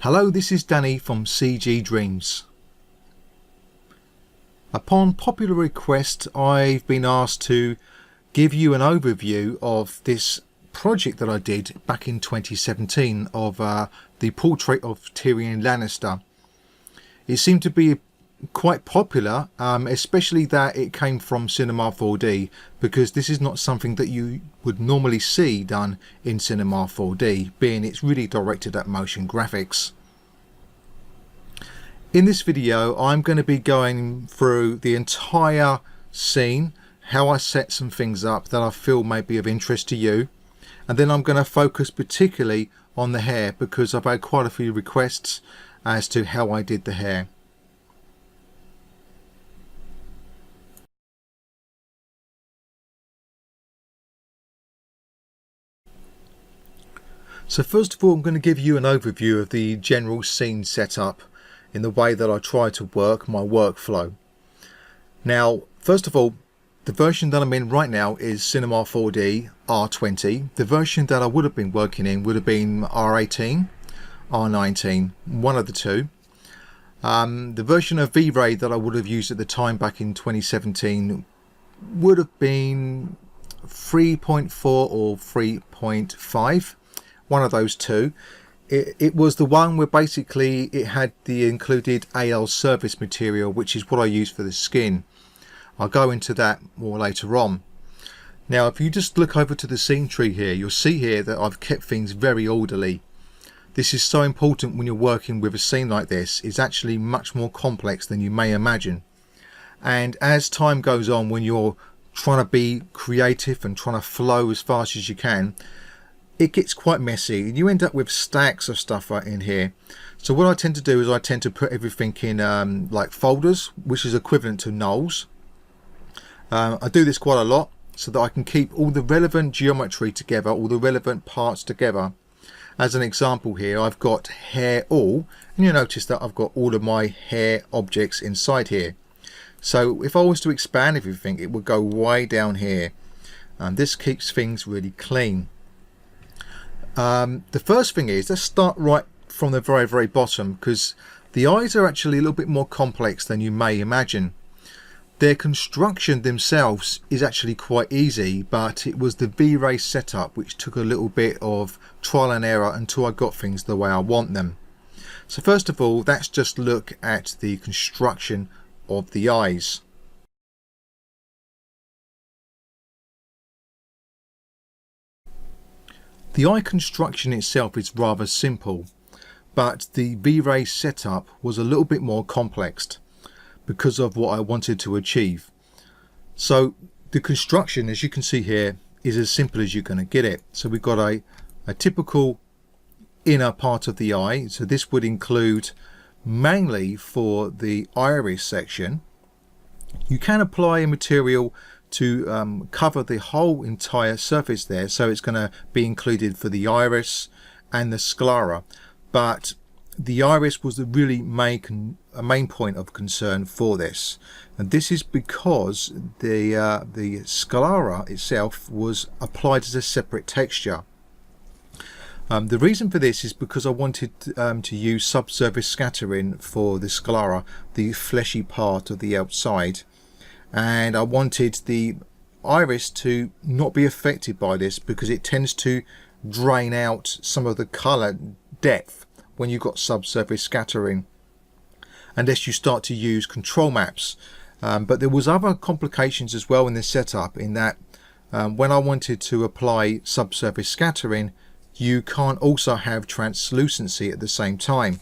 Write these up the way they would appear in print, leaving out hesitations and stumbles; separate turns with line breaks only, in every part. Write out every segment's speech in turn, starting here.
Hello, this is Danny from CG Dreams. Upon popular request, I've been asked to give you an overview of this project that I did back in 2017 of the portrait of Tyrion Lannister. It seemed to be quite popular, especially that it came from Cinema 4D, because this is not something that you would normally see done in Cinema 4D, being it's really directed at motion graphics. In this video, I'm going to be going through the entire scene, how I set some things up that I feel may be of interest to you, and then I'm going to focus particularly on the hair because I've had quite a few requests as to how I did the hair. So first of all, I'm going to give you an overview of the general scene setup in the way that I try to work my workflow. Now, first of all, the version that I'm in right now is Cinema 4D R20. The version that I would have been working in would have been R18, R19, one of the two. The version of V-Ray that I would have used at the time back in 2017 would have been 3.4 or 3.5. One of those two. It was the one where basically it had the included AL surface material, which is what I use for the skin. I'll go into that more later on. Now, if you just look over to the scene tree here, you'll see here that I've kept things very orderly. This is so important when you're working with a scene like this. It's actually much more complex than you may imagine. And as time goes on, when you're trying to be creative and trying to flow as fast as you can, it gets quite messy and you end up with stacks of stuff right in here. So what I tend to do is I tend to put everything in like folders, which is equivalent to nulls. I do this quite a lot so that I can keep all the relevant geometry together, all the relevant parts together. As an example here, I've got hair all, and you'll notice that I've got all of my hair objects inside here. So if I was to expand everything, it would go way down here. And this keeps things really clean. The first thing is, let's start right from the very bottom, because the eyes are actually a little bit more complex than you may imagine. Their construction themselves is actually quite easy, but it was the V-Ray setup which took a little bit of trial and error until I got things the way I want them. So first of all, let's just look at the construction of the eyes. The eye construction itself is rather simple, but the V-Ray setup was a little bit more complex because of what I wanted to achieve. So the construction, as you can see here, is as simple as you're going to get it. So we've got a typical inner part of the eye. So this would include mainly for the iris section. You can apply a material to cover the whole entire surface there, so it's going to be included for the iris and the sclera, but the iris was the really main point of concern for this, and this is because the sclera itself was applied as a separate texture. The reason for this is because I wanted to use subsurface scattering for the sclera, the fleshy part of the outside, and I wanted the iris to not be affected by this because it tends to drain out some of the color depth when you've got subsurface scattering, unless you start to use control maps. But there was other complications as well in this setup, in that when I wanted to apply subsurface scattering, you can't also have translucency at the same time.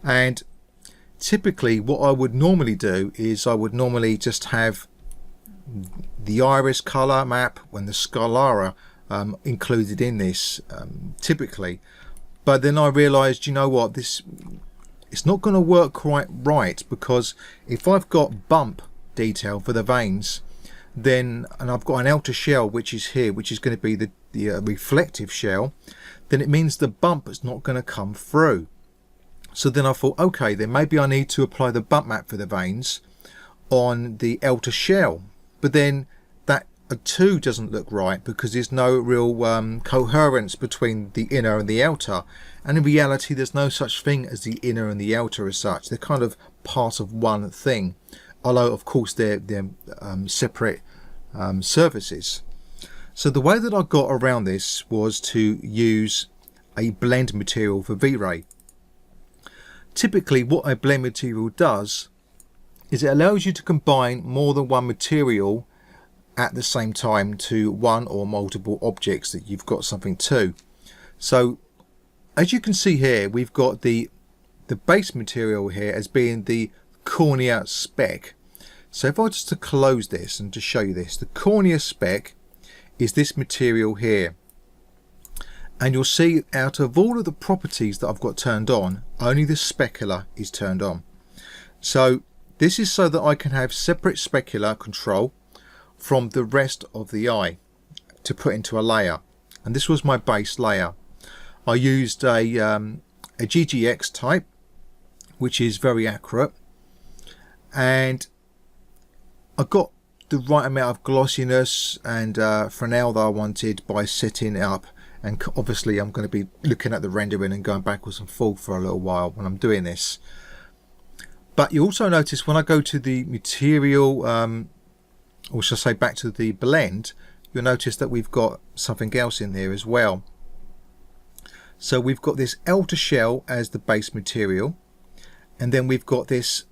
And typically what I would normally do is I would normally just have the iris color map and the sclera included in this typically, but then I realized, you know what, it's not going to work quite right, because if I've got bump detail for the veins, then, and I've got an outer shell which is here, which is going to be the reflective shell, then it means the bump is not going to come through. So then I thought, okay, then maybe I need to apply the bump map for the veins on the outer shell, but then that a 2 doesn't look right because there's no real coherence between the inner and the outer, and in reality there's no such thing as the inner and the outer as such. They're kind of part of one thing, although of course they're separate surfaces. So the way that I got around this was to use a blend material for V-Ray. Typically what a blend material does is it allows you to combine more than one material at the same time to one or multiple objects that you've got something to. So as you can see here, we've got the base material here as being the cornea speck. So if I just to close this and to show you this, the cornea speck is this material here. And you'll see out of all of the properties that I've got turned on, only the specular is turned on. So this is so that I can have separate specular control from the rest of the eye to put into a layer. And this was my base layer. I used a GGX type, which is very accurate, and I got the right amount of glossiness and Fresnel that I wanted by setting it up. And obviously I'm going to be looking at the rendering and going backwards and forth for a little while when I'm doing this. But you also notice when I go to the material, or should I say back to the blend, you'll notice that we've got something else in there as well. So we've got this outer shell as the base material, and then we've got this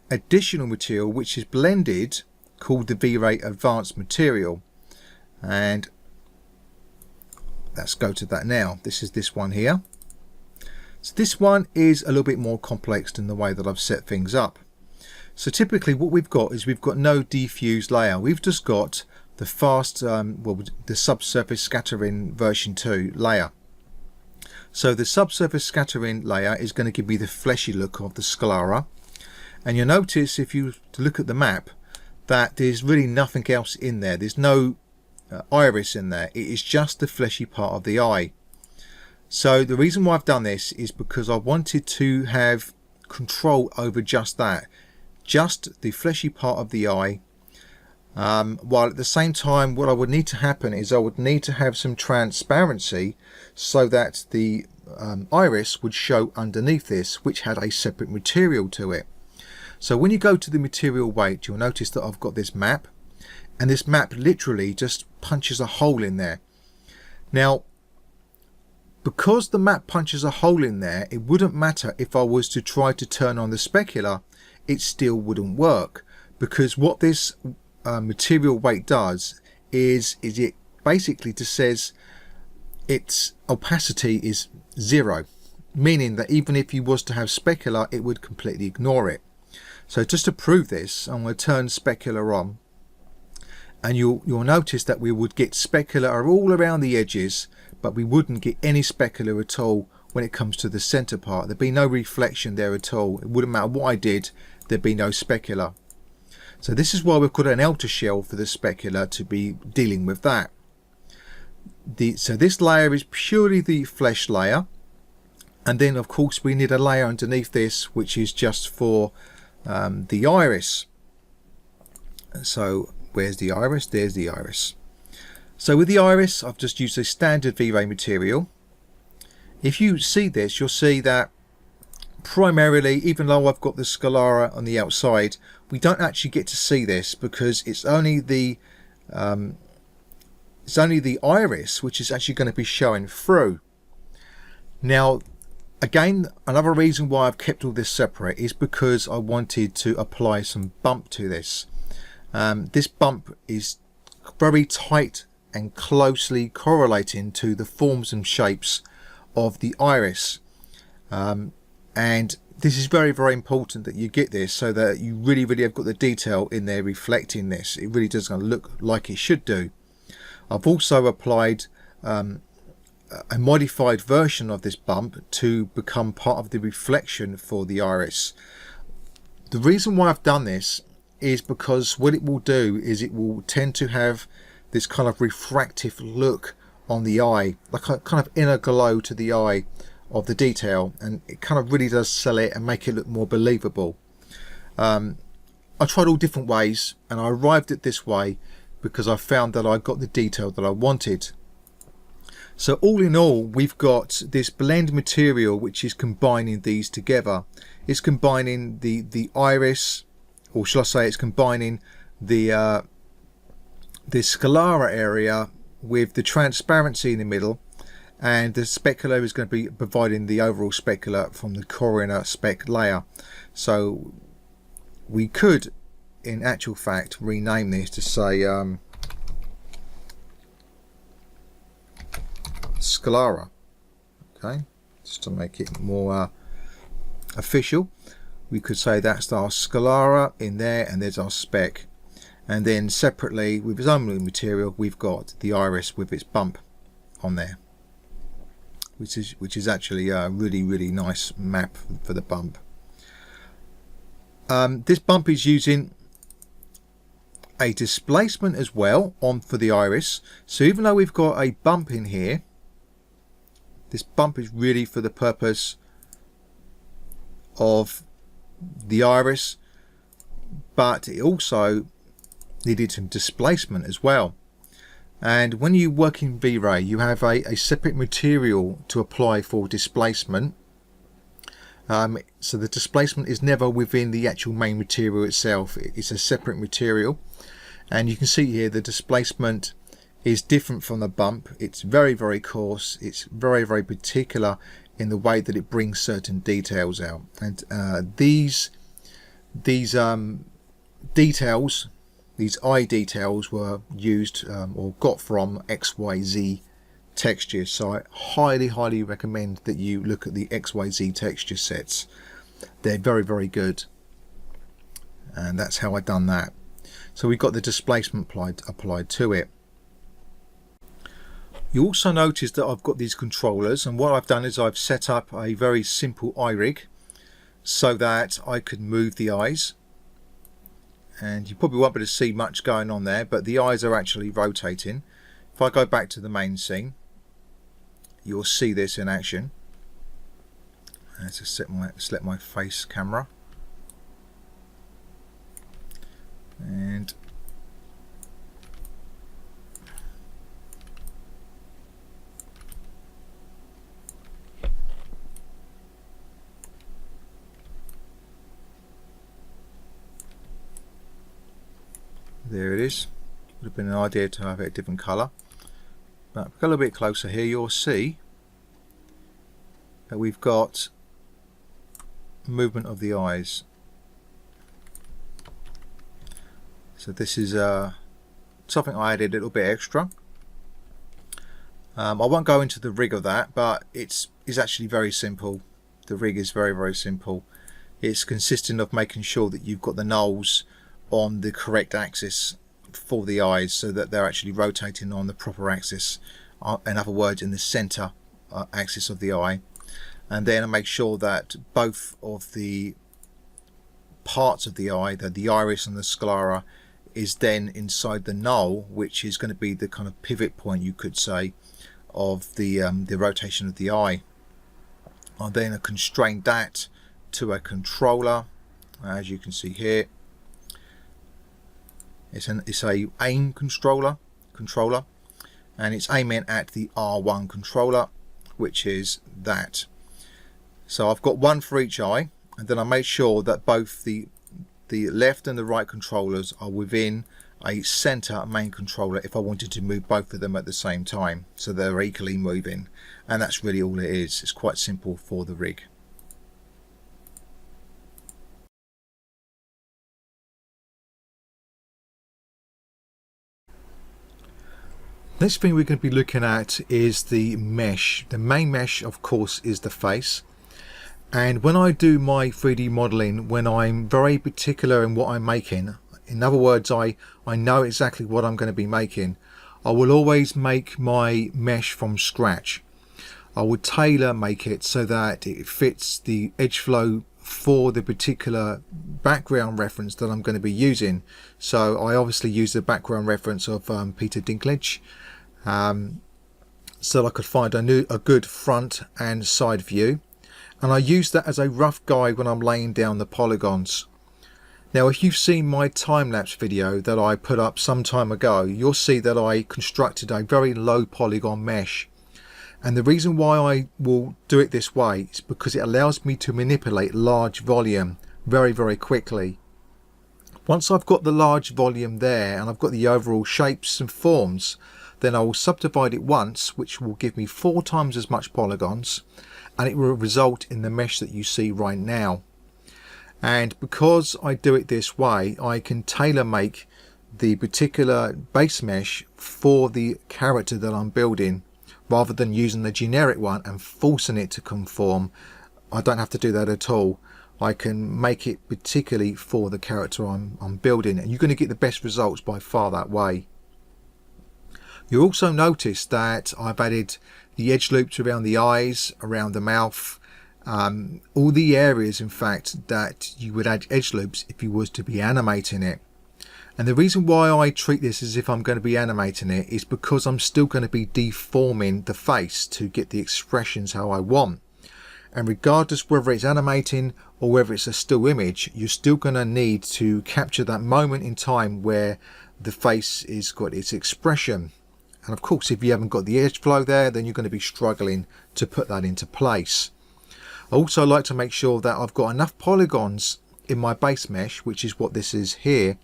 additional material which is blended called the V-Ray Advanced material. And let's go to that now. This is this one here. So this one is a little bit more complex in the way that I've set things up. So typically what we've got is we've got no diffuse layer. We've just got the fast, the subsurface scattering version 2 layer. So the subsurface scattering layer is going to give me the fleshy look of the sclera. And you'll notice if you look at the map that there's really nothing else in there. There's no iris in there. It is just the fleshy part of the eye. So the reason why I've done this is because I wanted to have control over just that, just the fleshy part of the eye, while at the same time what I would need to happen is I would need to have some transparency so that the iris would show underneath this, which had a separate material to it. So when you go to the material weight, you'll notice that I've got this map, and this map literally just punches a hole in there. Now because the map punches a hole in there, it wouldn't matter if I was to try to turn on the specular, it still wouldn't work, because what this material weight does is it basically just says its opacity is 0, meaning that even if you was to have specular, it would completely ignore it. So just to prove this, I'm going to turn specular on, and you'll notice that we would get specular all around the edges, but we wouldn't get any specular at all when it comes to the center part. There'd be no reflection there at all. It wouldn't matter what I did, there'd be no specular. So this is why we've got an outer shell for the specular to be dealing with that. So this layer is purely the flesh layer, and then of course we need a layer underneath this which is just for the iris. So where's the iris? There's the iris. So with the iris, I've just used a standard V-Ray material. If you see this, you'll see that primarily, even though I've got the sclera on the outside, we don't actually get to see this because it's only the iris which is actually going to be showing through. Now, again, another reason why I've kept all this separate is because I wanted to apply some bump to this. This bump is very tight and closely correlating to the forms and shapes of the iris, and this is very, very important that you get this so that you really have got the detail in there reflecting this. It really does look like it should do. I've also applied a modified version of this bump to become part of the reflection for the iris. The reason why I've done this is because what it will do is it will tend to have this kind of refractive look on the eye, like a kind of inner glow to the eye of the detail, and it kind of really does sell it and make it look more believable. I tried all different ways and I arrived at this way because I found that I got the detail that I wanted. So all in all, we've got this blend material which is combining these together. It's combining the iris, or shall I say it's combining the sclera area with the transparency in the middle, and the specular is going to be providing the overall specular from the corona spec layer. So we could, in actual fact, rename this to say sclera. Okay, just to make it more official, we could say that's our sclera in there, and there's our spec. And then separately, with its own material, we've got the iris with its bump on there, which is actually a really nice map for the bump. This bump is using a displacement as well on for the iris. So even though we've got a bump in here, this bump is really for the purpose of the iris, but it also needed some displacement as well. And when you work in V-Ray, you have a separate material to apply for displacement. So the displacement is never within the actual main material itself. It's a separate material, and you can see here the displacement is different from the bump. It's very coarse. It's very particular in the way that it brings certain details out. And these details, these eye details, were used or got from XYZ textures. So I highly recommend that you look at the XYZ texture sets. They're very good, and that's how I done that. So we've got the displacement applied to it. You also notice that I've got these controllers, and what I've done is I've set up a very simple eye rig so that I could move the eyes, and you probably won't be able to see much going on there, but the eyes are actually rotating. If I go back to the main scene, you'll see this in action. Let's just select my face camera, and there it is. Would have been an idea to have it a different colour, but if we go a little bit closer here, you'll see that we've got movement of the eyes. So this is something I added a little bit extra. I won't go into the rig of that, but it's actually very simple. The rig is very simple. It's consisting of making sure that you've got the nulls on the correct axis for the eyes, so that they're actually rotating on the proper axis, in other words in the center axis of the eye. And then I make sure that both of the parts of the eye, the iris and the sclera, is then inside the null, which is going to be the kind of pivot point, you could say, of the rotation of the eye. I then constrain that to a controller, as you can see here. It's a aim controller, and it's aiming at the R1 controller, which is that. So I've got one for each eye, and then I made sure that both the left and the right controllers are within a center main controller if I wanted to move both of them at the same time, so they're equally moving. And that's really all it is. It's quite simple for the rig. Next thing we're going to be looking at is the mesh. The main mesh, of course, is the face. And when I do my 3D modeling, when I'm very particular in what I'm making, in other words, I know exactly what I'm going to be making, I will always make my mesh from scratch. I would tailor make it so that it fits the edge flow for the particular background reference that I'm going to be using. So I obviously use the background reference of Peter Dinklage, so I could find a good front and side view, and I use that as a rough guide when I'm laying down the polygons. Now if you've seen my time-lapse video that I put up some time ago, you'll see that I constructed a very low polygon mesh. And the reason why I will do it this way is because it allows me to manipulate large volume very quickly. Once I've got the large volume there and I've got the overall shapes and forms, then I will subdivide it once, which will give me 4 times as much polygons, and it will result in the mesh that you see right now. And because I do it this way, I can tailor make the particular base mesh for the character that I'm building, rather than using the generic one and forcing it to conform. I don't have to do that at all. I can make it particularly for the character I'm building, and you're going to get the best results by far that way. You'll also notice that I've added the edge loops around the eyes, around the mouth, all the areas in fact that you would add edge loops if you was to be animating it. And the reason why I treat this as if I'm going to be animating it is because I'm still going to be deforming the face to get the expressions how I want. And regardless whether it's animating or whether it's a still image, you're still going to need to capture that moment in time where the face is got its expression. And of course, if you haven't got the edge flow there, then you're going to be struggling to put that into place. I also like to make sure that I've got enough polygons in my base mesh, which is what this is here,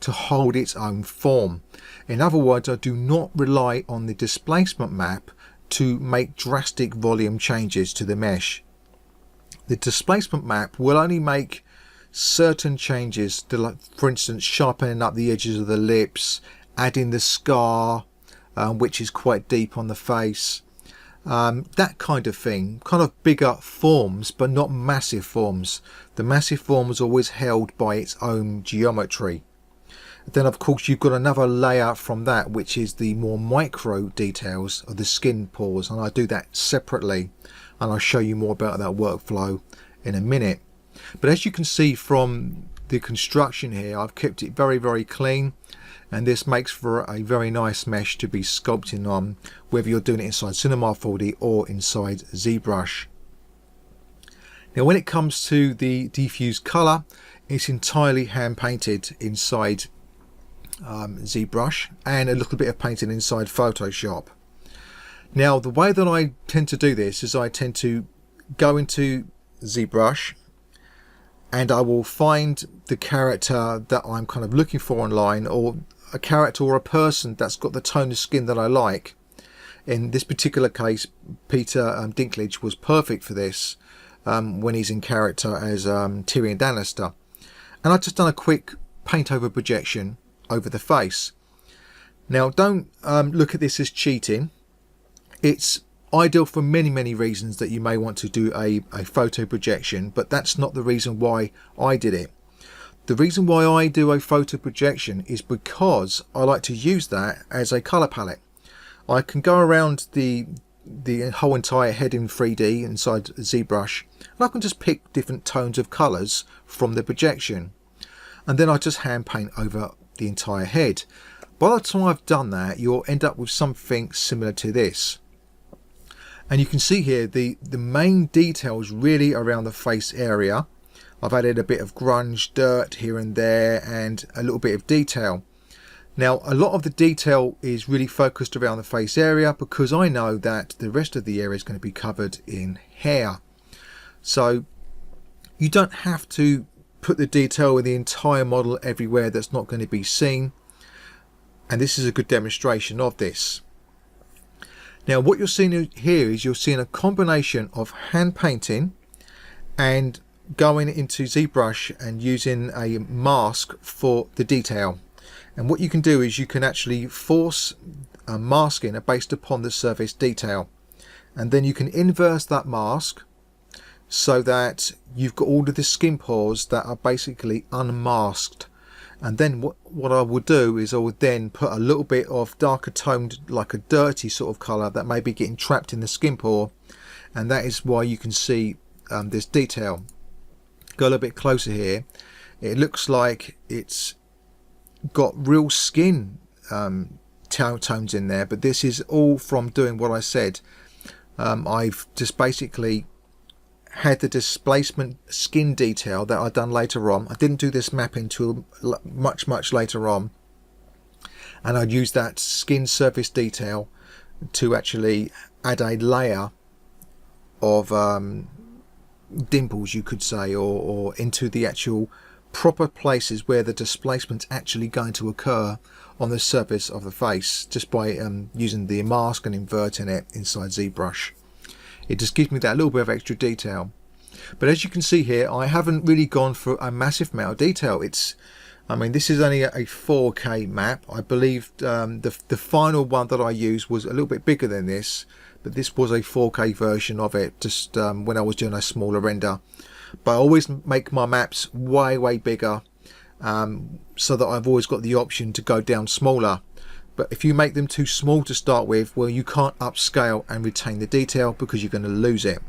to hold its own form. In other words, I do not rely on the displacement map to make drastic volume changes to the mesh. The displacement map will only make certain changes to, like, for instance, sharpening up the edges of the lips, adding the scar, which is quite deep on the face, that kind of thing. Kind of bigger forms, but not massive forms. The massive form is always held by its own geometry. Then of course you've got another layer from that, which is the more micro details of the skin pores, and I do that separately, and I'll show you more about that workflow in a minute. But as you can see from the construction here, I've kept it very clean, and this makes for a very nice mesh to be sculpting on, whether you're doing it inside Cinema 4D or inside ZBrush. Now when it comes to the diffuse color, it's entirely hand painted inside ZBrush, and a little bit of painting inside Photoshop. Now the way that I tend to do this is I tend to go into ZBrush and I will find the character that I'm kind of looking for online, or a character or a person that's got the tone of skin that I like. In this particular case, Peter Dinklage was perfect for this when he's in character as Tyrion Lannister. And I've just done a quick paint over projection over the face. Now don't look at this as cheating. It's ideal for many reasons that you may want to do a photo projection, but that's not the reason why I did it. The reason why I do a photo projection is because I like to use that as a color palette. I can go around the whole entire head in 3D inside ZBrush, and I can just pick different tones of colors from the projection, and then I just hand paint over the entire head. By the time I've done that, you'll end up with something similar to this. And you can see here the main details really around the face area. I've added a bit of grunge dirt here and there and a little bit of detail. Now a lot of the detail is really focused around the face area because I know that the rest of the area is going to be covered in hair. So you don't have to put the detail in the entire model everywhere that's not going to be seen, and this is a good demonstration of this. Now what you're seeing here is you're seeing a combination of hand painting and going into ZBrush and using a mask for the detail. And what you can do is you can actually force a mask in based upon the surface detail, and then you can inverse that mask so that you've got all of the skin pores that are basically unmasked. And then what I will do is I will then put a little bit of darker toned, like a dirty sort of colour that may be getting trapped in the skin pore, and that is why you can see this detail. Go a little bit closer here. It looks like it's got real skin tones in there, but this is all from doing what I said. I've just basically had the displacement skin detail that I'd done later on. I didn't do this mapping until much later on, and I'd used that skin surface detail to actually add a layer of dimples, you could say, or into the actual proper places where the displacement's actually going to occur on the surface of the face, just by using the mask and inverting it inside ZBrush. It just gives me that little bit of extra detail. But as you can see here, I haven't really gone for a massive amount of detail. I mean, this is only a 4K map. I believe the final one that I used was a little bit bigger than this, but this was a 4K version of it, just when I was doing a smaller render. But I always make my maps way bigger, so that I've always got the option to go down smaller. But if you make them too small to start with, well, you can't upscale and retain the detail because you're going to lose it.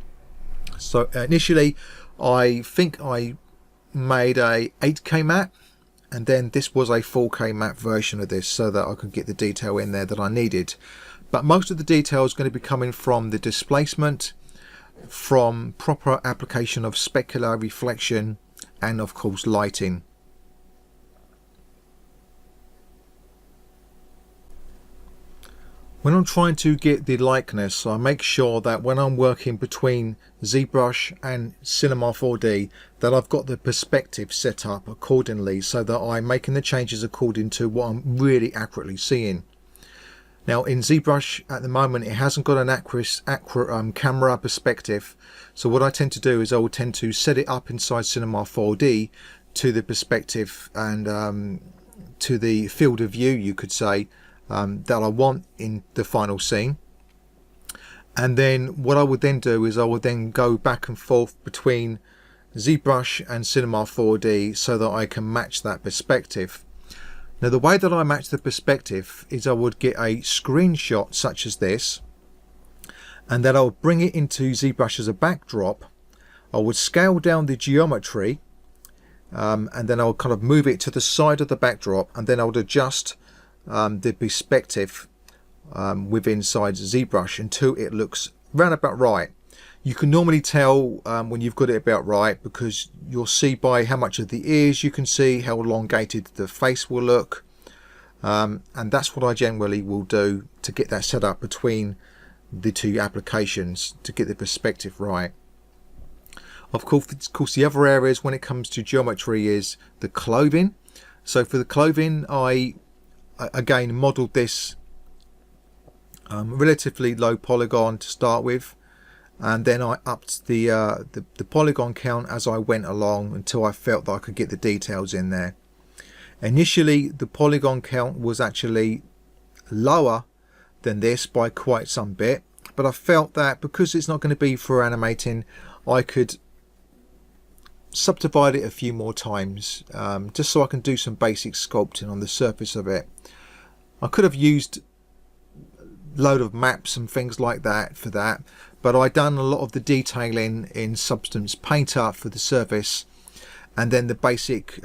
So initially, I think I made a 8K map, and then this was a 4K map version of this, so that I could get the detail in there that I needed. But most of the detail is going to be coming from the displacement, from proper application of specular reflection, and of course lighting. When I'm trying to get the likeness, I make sure that when I'm working between ZBrush and Cinema 4D, that I've got the perspective set up accordingly, so that I'm making the changes according to what I'm really accurately seeing. Now in ZBrush at the moment, it hasn't got an accurate camera perspective, so what I tend to do is I will tend to set it up inside Cinema 4D to the perspective and to the field of view, you could say, that I want in the final scene. And then what I would then do is I would then go back and forth between ZBrush and Cinema 4D so that I can match that perspective. Now the way that I match the perspective is I would get a screenshot such as this, and then I'll bring it into ZBrush as a backdrop. I would scale down the geometry, and then I'll kind of move it to the side of the backdrop, and then I would adjust the perspective with inside ZBrush until it looks round about right. You can normally tell when you've got it about right, because you'll see by how much of the ears you can see, how elongated the face will look, and that's what I generally will do to get that set up between the two applications to get the perspective right. Of course, the other areas when it comes to geometry is the clothing. So for the clothing, I again modeled this relatively low polygon to start with, and then I upped the polygon count as I went along until I felt that I could get the details in there. Initially the polygon count was actually lower than this by quite some bit, but I felt that because it's not going to be for animating, I could subdivide it a few more times, just so I can do some basic sculpting on the surface of it. I could have used a load of maps and things like that for that, but I done a lot of the detailing in Substance Painter for the surface, and then the basic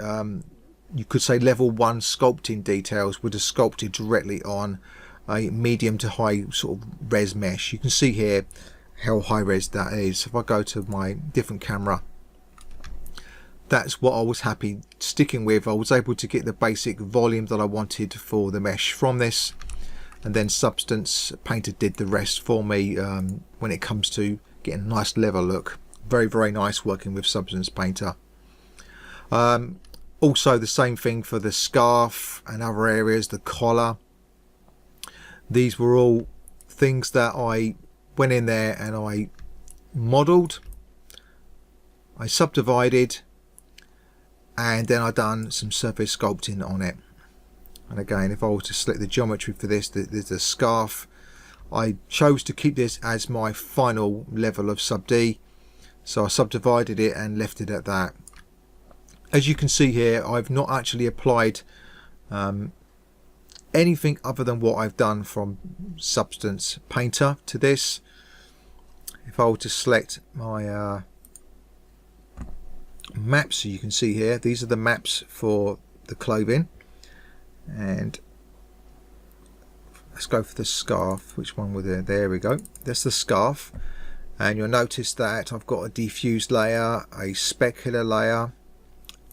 you could say level 1 sculpting details were just sculpted directly on a medium to high sort of res mesh. You can see here how high res that is. If I go to my different camera, that's what I was happy sticking with. I was able to get the basic volume that I wanted for the mesh from this, and then Substance Painter did the rest for me when it comes to getting a nice level look. Very nice working with Substance Painter. Also the same thing for the scarf and other areas, the collar. These were all things that I went in there and I modeled, I subdivided, and then I done some surface sculpting on it. And again, if I was to select the geometry for this, there's the scarf. I chose to keep this as my final level of sub D, so I subdivided it and left it at that. As you can see here, I've not actually applied anything other than what I've done from Substance Painter to this. If I were to select my maps, so you can see here, these are the maps for the clothing, and let's go for the scarf. Which one were there? There we go. That's the scarf. And you'll notice that I've got a diffuse layer, a specular layer,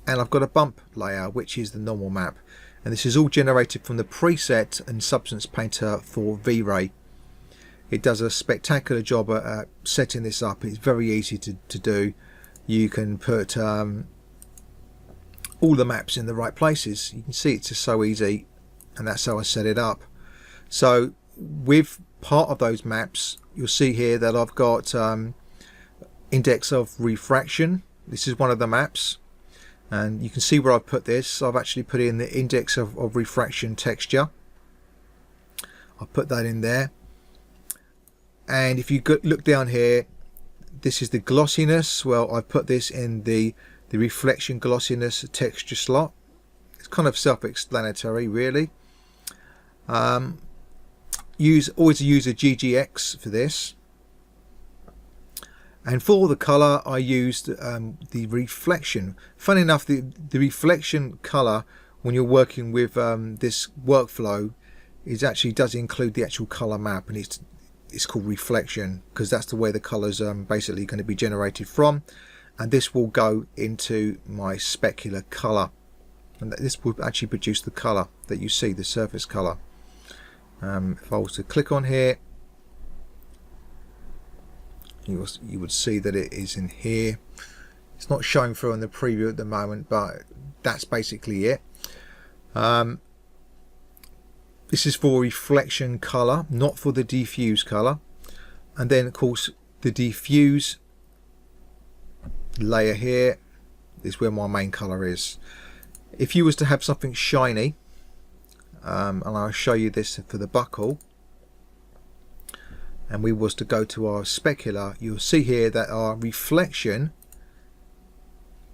and I've got a bump layer, which is the normal map. And this is all generated from the preset in Substance Painter for V-Ray. It does a spectacular job at setting this up. It's very easy to do. You can put all the maps in the right places. You can see it's just so easy, and that's how I set it up. So with part of those maps, you'll see here that I've got index of refraction. This is one of the maps, and you can see where I've put this. I've actually put in the index of refraction texture. I'll put that in there. And if you look down here, this is the glossiness. Well, I've put this in the reflection glossiness texture slot. It's kind of self-explanatory, really. Always use a GGX for this. And for the color, I used the reflection. Funny enough, the reflection color, when you're working with this workflow, does include the actual color map, and it's called reflection because that's the way the colors are basically going to be generated from. And this will go into my specular color, and this will actually produce the color that you see, the surface color. If I was to click on here, you would see that it is in here. It's not showing through on the preview at the moment, but that's basically it. This is for reflection color, not for the diffuse color. And then of course the diffuse layer here is where my main color is. If you was to have something shiny, and I'll show you this for the buckle, and we was to go to our specular, you'll see here that our reflection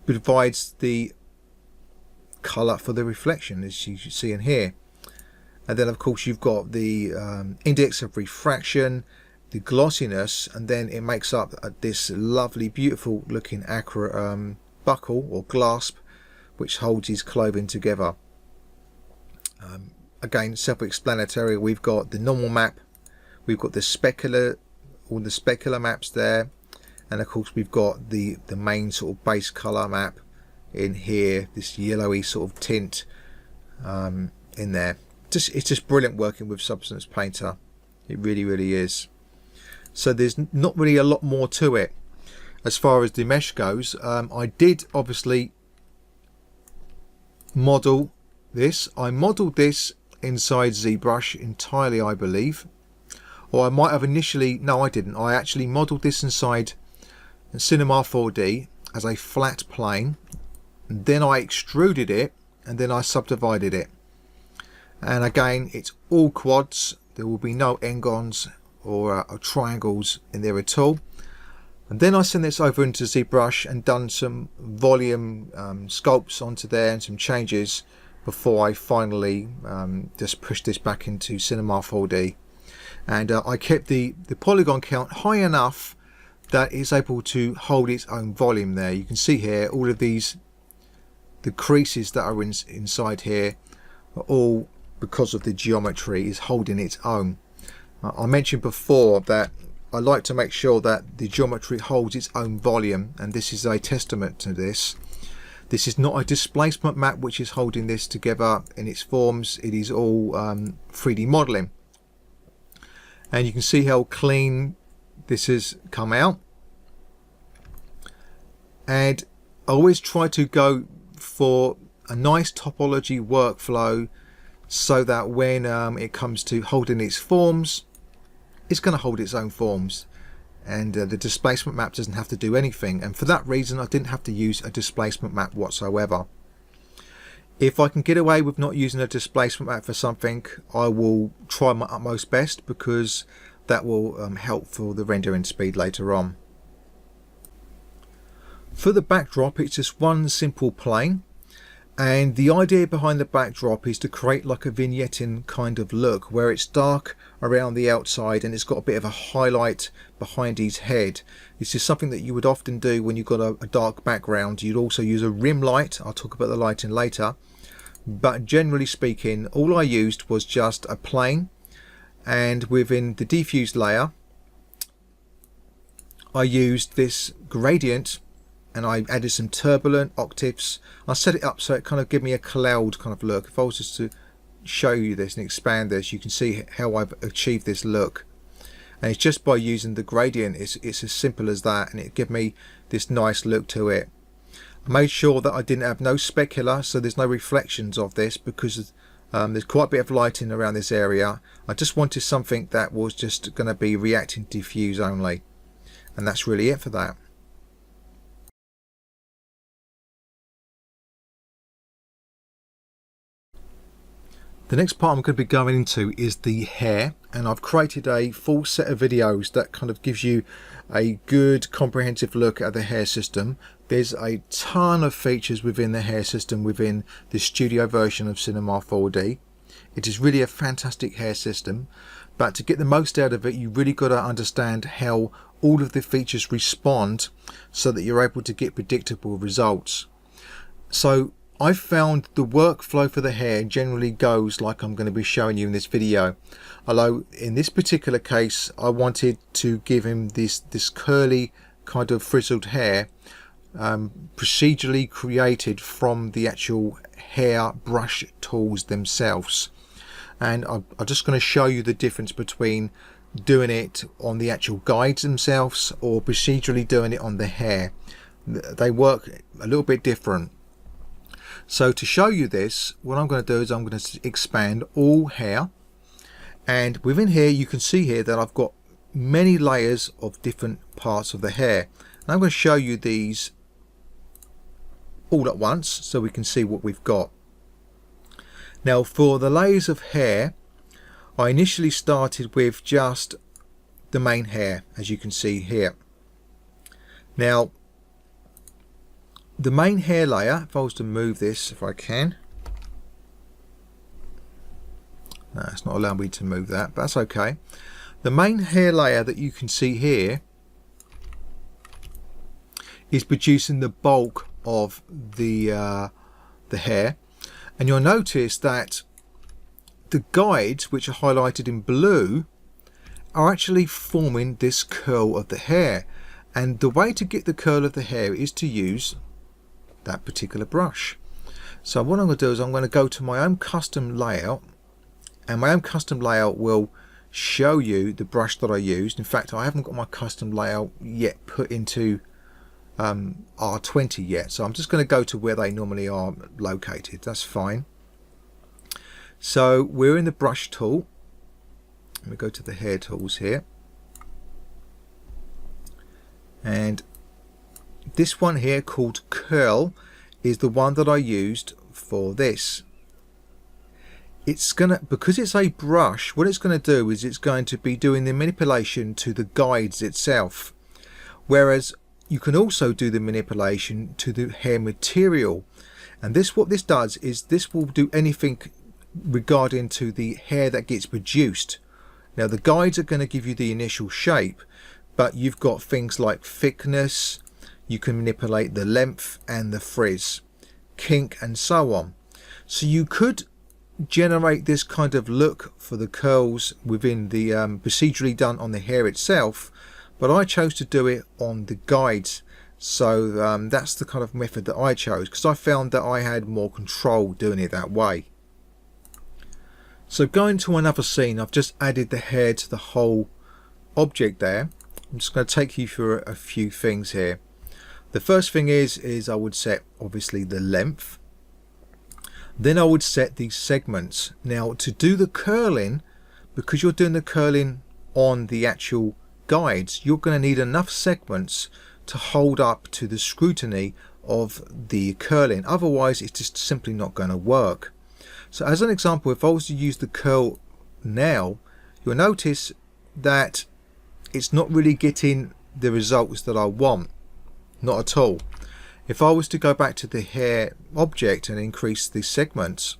provides the color for the reflection, as you see in here. And then of course you've got the index of refraction, the glossiness, and then it makes up this lovely, beautiful looking accurate buckle or clasp, which holds his clothing together. Again, self-explanatory. We've got the normal map, we've got the specular, all the specular maps there, and of course we've got the main sort of base color map in here, this yellowy sort of tint in there. It's just brilliant working with Substance Painter. It really is. So there's not really a lot more to it as far as the mesh goes. I did obviously model this. I modeled this inside ZBrush entirely, I believe, or I might have initially, no I didn't, I actually modeled this inside Cinema 4D as a flat plane, and then I extruded it, and then I subdivided it. And again, it's all quads. There will be no n-gons or triangles in there at all. And then I sent this over into ZBrush and done some volume sculpts onto there and some changes before I finally just pushed this back into Cinema 4D. And I kept the polygon count high enough that it's able to hold its own volume there. You can see here all of these, the creases that are inside here are all because of the geometry is holding its own. I mentioned before that I like to make sure that the geometry holds its own volume, and this is a testament to this. This is not a displacement map which is holding this together in its forms. It is all 3D modeling, and you can see how clean this has come out. And I always try to go for a nice topology workflow so that when it comes to holding its forms, it's going to hold its own forms, and the displacement map doesn't have to do anything. And for that reason I didn't have to use a displacement map whatsoever. If I can get away with not using a displacement map for something, I will try my utmost best, because that will help for the rendering speed later on. For the backdrop, it's just one simple plane, and the idea behind the backdrop is to create like a vignetting kind of look where it's dark around the outside and it's got a bit of a highlight behind his head. This is something that you would often do when you've got a dark background. You'd also use a rim light. I'll talk about the lighting later, but generally speaking all I used was just a plane, and within the diffused layer I used this gradient and I added some turbulent octaves. I set it up so it kind of give me a cloud kind of look. If I was just to show you this and expand this, you can see how I've achieved this look. And it's just by using the gradient. It's as simple as that, and it give me this nice look to it. I made sure that I didn't have no specular, so there's no reflections of this, because there's quite a bit of lighting around this area. I just wanted something that was just going to be reacting diffuse only, and that's really it for that. The next part I'm going to be going into is the hair, and I've created a full set of videos that kind of gives you a good comprehensive look at the hair system. There's a ton of features within the hair system within the studio version of Cinema 4D. It is really a fantastic hair system, but to get the most out of it, you really got to understand how all of the features respond so that you're able to get predictable results. So I've found the workflow for the hair generally goes like I'm going to be showing you in this video, although in this particular case I wanted to give him this curly kind of frizzled hair, procedurally created from the actual hair brush tools themselves. And I'm just going to show you the difference between doing it on the actual guides themselves or procedurally doing it on the hair. They work a little bit different. So to show you this, what I'm going to do is I'm going to expand all hair, and within here you can see here that I've got many layers of different parts of the hair. And I'm going to show you these all at once so we can see what we've got. Now for the layers of hair, I initially started with just the main hair, as you can see here. Now the main hair layer, if I was to move this, if I can, no, it's not allowing me to move that, but that's okay. The main hair layer that you can see here is producing the bulk of the hair, and you'll notice that the guides, which are highlighted in blue, are actually forming this curl of the hair. And the way to get the curl of the hair is to use that particular brush. So what I'm going to do is I'm going to go to my own custom layout, and my own custom layout will show you the brush that I used. In fact, I haven't got my custom layout yet put into R20 yet, so I'm just going to go to where they normally are located. That's fine. So we're in the brush tool. Let me go to the hair tools here, and this one here called curl is the one that I used for this. It's gonna, because it's a brush, what it's going to do is it's going to be doing the manipulation to the guides itself, whereas you can also do the manipulation to the hair material. And this, what this does is this will do anything regarding to the hair that gets produced. Now the guides are going to give you the initial shape, but you've got things like thickness, you can manipulate the length and the frizz, kink, and so on. So you could generate this kind of look for the curls within the procedurally done on the hair itself, but I chose to do it on the guides. So that's the kind of method that I chose, because I found that I had more control doing it that way. So going to another scene, I've just added the hair to the whole object there. I'm just going to take you through a few things here. The first thing is I would set obviously the length. Then I would set these segments. Now to do the curling, because you're doing the curling on the actual guides, you're going to need enough segments to hold up to the scrutiny of the curling. Otherwise it's just simply not going to work. So as an example, if I was to use the curl now, you'll notice that it's not really getting the results that I want. Not at all. If I was to go back to the hair object and increase the segments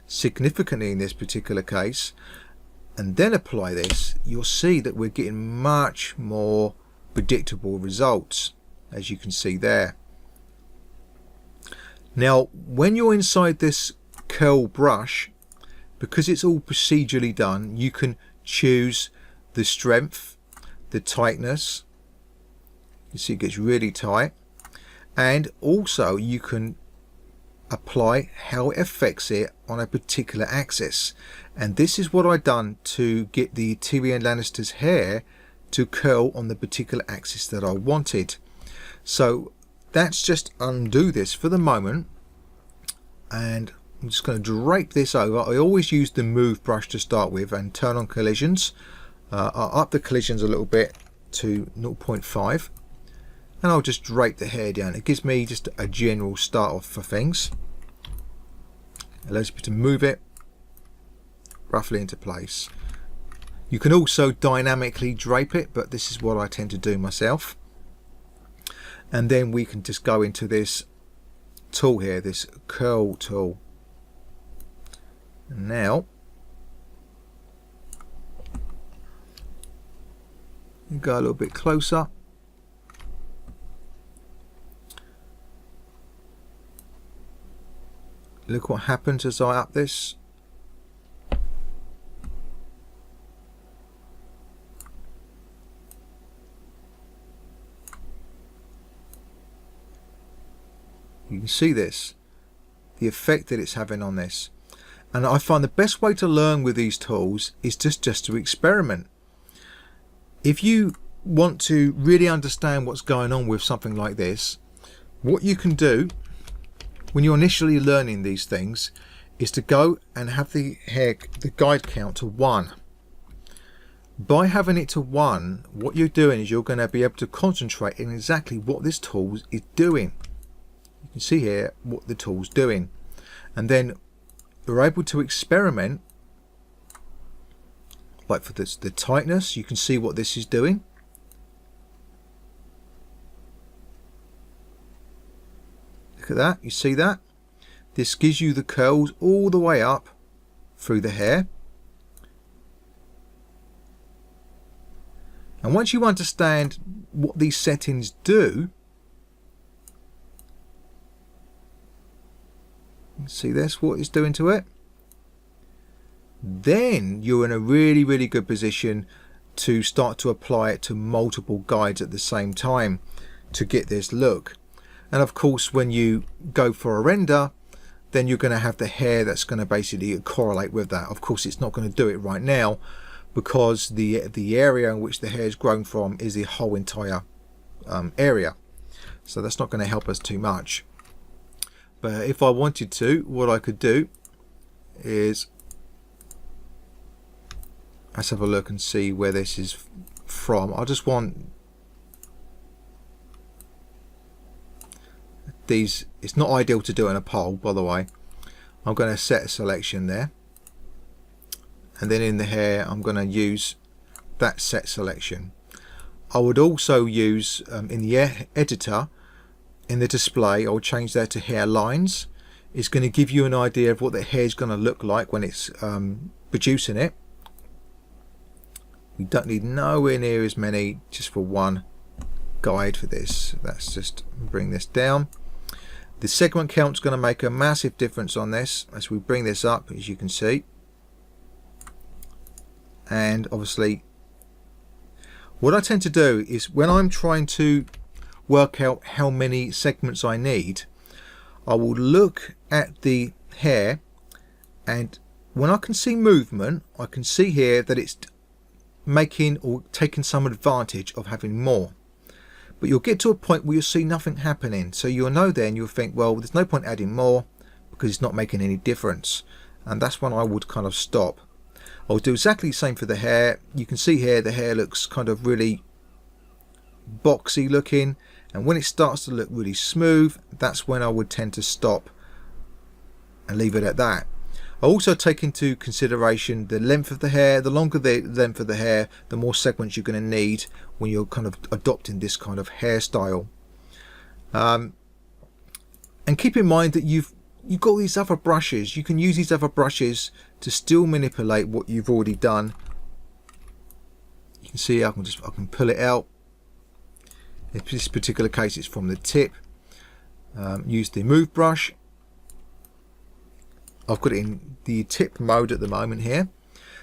significantly in this particular case, and then apply this, you'll see that we're getting much more predictable results, as you can see there. Now when you're inside this curl brush, because it's all procedurally done, you can choose the strength, the tightness, You see it gets really tight. And also you can apply how it affects it on a particular axis. And this is what I done to get the Tyrion Lannister's hair to curl on the particular axis that I wanted. So let's just undo this for the moment, and I'm just going to drape this over. I always use the move brush to start with and turn on collisions. I'll up the collisions a little bit to 0.5, and I'll just drape the hair down. It gives me just a general start off for things. It allows me to move it roughly into place. You can also dynamically drape it, but this is what I tend to do myself. And then we can just go into this tool here, this curl tool. And now go a little bit closer. Look what happens as I up this. You can see this, the effect that it's having on this. And I find the best way to learn with these tools is just to experiment. If you want to really understand what's going on with something like this, what you can do when you're initially learning these things is to go and have the guide count to 1. By having it to 1, what you're doing is you're going to be able to concentrate on exactly what this tool is doing. You can see here what the tool's doing, and then you're able to experiment. Like for this, the tightness, you can see what this is doing. Look at that, you see that? This gives you the curls all the way up through the hair. And once you understand what these settings do, see this, what it's doing to it, then you're in a really good position to start to apply it to multiple guides at the same time to get this look. And of course, when you go for a render, then you're going to have the hair that's going to basically correlate with that. Of course, it's not going to do it right now because the area in which the hair is grown from is the whole entire area, so that's not going to help us too much. But if I wanted to, what I could do is, let's have a look and see where this is from. I just want these. It's not ideal to do in a poll, by the way. I'm going to set a selection there, and then in the hair I'm going to use that set selection. I would also use in the editor, in the display, I'll change that to hair lines. It's going to give you an idea of what the hair is going to look like when it's producing it. We don't need nowhere near as many, just for one guide for this. Let's just bring this down. The segment count is going to make a massive difference on this as we bring this up, as you can see. And obviously, what I tend to do is when I'm trying to work out how many segments I need, I will look at the hair, and when I can see movement, I can see here that it's making or taking some advantage of having more. But you'll get to a point where you'll see nothing happening, so you'll know then, you'll think, well, there's no point adding more because it's not making any difference, and that's when I would kind of stop. I'll do exactly the same for the hair. You can see here the hair looks kind of really boxy looking, and when it starts to look really smooth, that's when I would tend to stop and leave it at that. I also take into consideration the length of the hair. The longer the length of the hair, the more segments you're going to need when you're kind of adopting this kind of hairstyle. And keep in mind that you've got these other brushes. You can use these other brushes to still manipulate what you've already done. You can see I can pull it out. In this particular case, it's from the tip. Use the move brush. I've got it in the tip mode at the moment here.